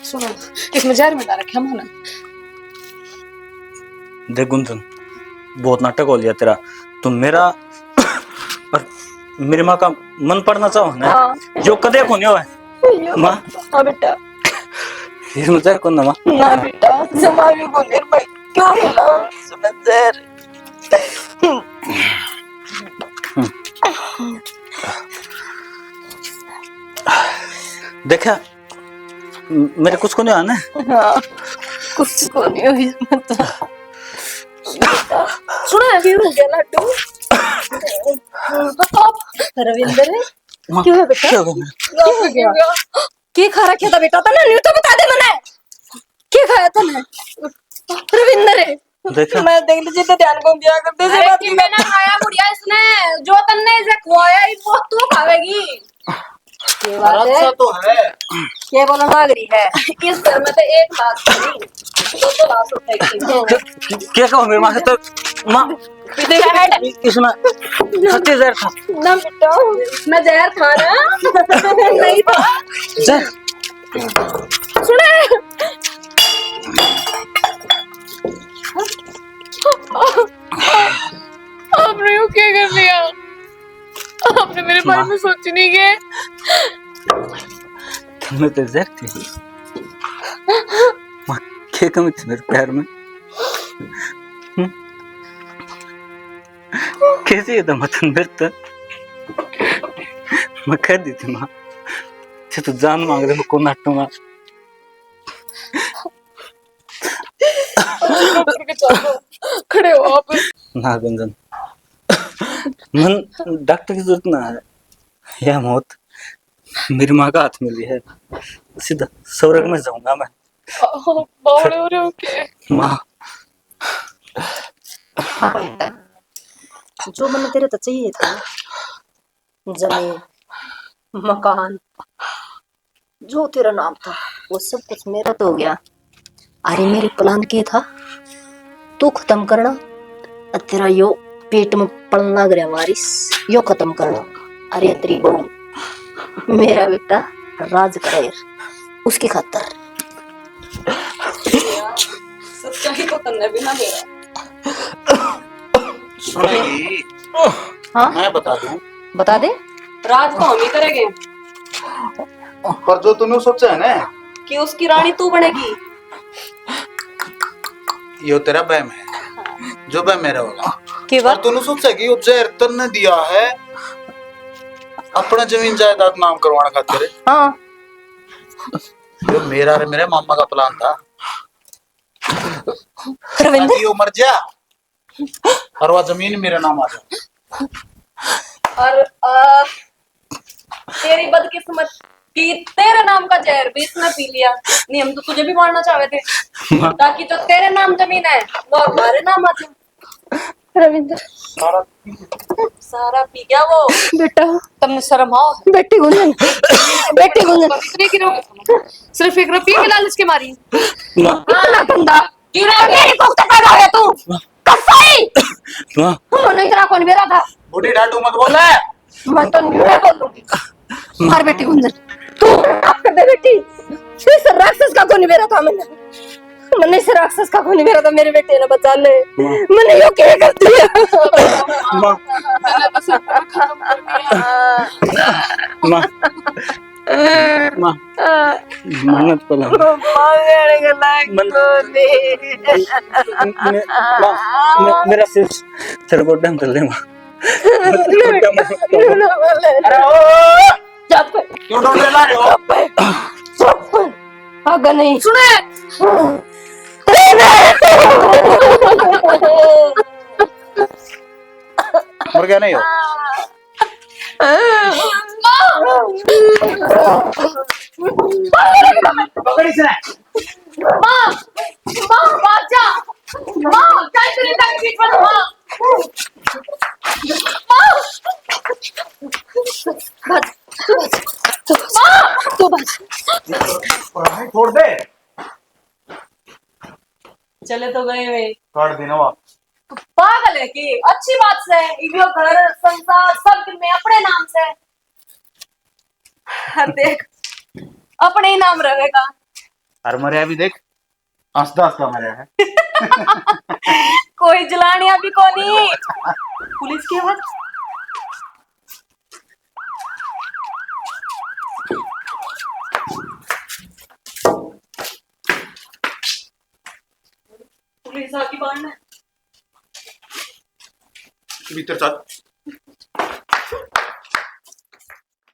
सुनो इसमें जहर मिला रखे हम ना। देख गुंजन बहुत नाटक हो लिया तेरा, तुम मेरा और मेरी माँ का मन पड़ना चाहो ना जो कदे को नहीं हो माँ। हाँ बेटा इसमें जहर कौन ना माँ? ना बेटा जमा भी बोले भाई क्यों मिला समझर। देखा मेरे कुछ को नहीं आना। हाँ कुछ को नहीं हुई मतलब। सुना क्यों हो गया लड्डू? रविंदर क्यों है बेटा? क्या हो गया? क्या खा रखा था बेटा? तना नहीं तो बता दे मने क्या खाया तने? रविंदर देखा मैं देख लीजिए तो ध्यान को दिया करते से बात की। मैंने खाया बुढ़िया इसने जो तन्ने इसे खुआया वो तू खावेगी। ये बात है तो है क्या बोला लग रही है इस घर में तो एक लाश थी दो लाश उठाई। क्या कहो मेरी माँ से तो माँ इसमें सच्चे जहर था ना बेटा मैं जहर खा रहा नहीं था। जहर सुने आपने यूं क्या कर लिया? आपने मेरे बारे में सोच नहीं गए। तुमने तो जहर थी माँ, क्या कमी थी मेरे प्यार में? कैसे ये मतन मेरे तक मैं कह दी थी माँ से तो जान मांग रहे मैं कौन हटूंगा। खड़े हो आप। ना गुंजन मन डॉक्टर की जरूरत ना है, यह मौत मेरी माँ का हाथ में ली है, सीधा स्वर्ग में जाऊंगा मैं। बावड़े हो रहे हो क्या? माँ जो मन तेरे तो चाहिए था जमीन मकान जो तेरा नाम था वो सब कुछ मेरा तो हो गया। अरे मेरे प्लान क्या था तू खत्म करना और तेरा यो पेट में पड़ना लग रहा वारिस यो खत्म करना। अरे तेरी बहू मेरा बेटा राज करे उसकी खातर। सच्चाई तो तन्ने भी ना मेरा। सुनेगी हाँ मैं बता दूं बता दे। राज तो हम ही करेंगे पर जो तूने सोचा है ना कि उसकी रानी तू बनेगी। यो तेरा बहम है, जो बहम मेरा होगा। की और बात तूने सोचा कि यो जहर तन्ने दिया है अपना जमीन जायदाद नाम करवाने खातिर। हाँ यो मेरा और मेरे मामा का प्लान था रविंदर ताकि यो मर जा और वह जमीन मेरे नाम आ जाए। और तेरी बदकिस्मत कि तेरे नाम का जहर भी इसने पी लिया। नहीं हम तो तुझे भी मारना चाह रहे थे ताकि जो तेरे नाम जमीन है वो हमारे नाम आ जाए। रविंदर सारा पी गया वो। बेटा तुमने शर्म आओ। बेटी गुंजन बेटी गुंजन इतने की सिर्फ 1 रुपये के लालच के मारी। इतना गंदा मेरी कुफ्त कर रहा है तू कसाई माँ नहीं तेरा कौन मेरा था बूढ़ी डाटू मत बोले। मैं तो नहीं बोलूंगी मार बेटी गुंजन तू माफ कर दे बेटी इस राक्षस का कौन मेरा था मैंने इस राक्षस का कौन मेरा था मेरे बेटे ने बचा ले मैंने यो क्या कर दिया माँ माँ माँ मन्नत पला मांगने के लायक तो नहीं माँ मेरा सिर तेरे को डम कर ले माँ अरे ओ चुप क्यों डोल ला रहे हो? चुप अगर नहीं सुने मर गया नहीं हो? पकड़ इसे। छोड़ दे। चले तो गए वे काट देना वो। पागल है कि अच्छी बात से इधर घर संसार सब में अपने नाम से देख अपने ही नाम रहेगा। अरे मरिया भी देख हंसता हंसता मरिया है। कोई जलानिया भी कोनी पुलिस की आवाज पुलिस आके बाहर भीतर चल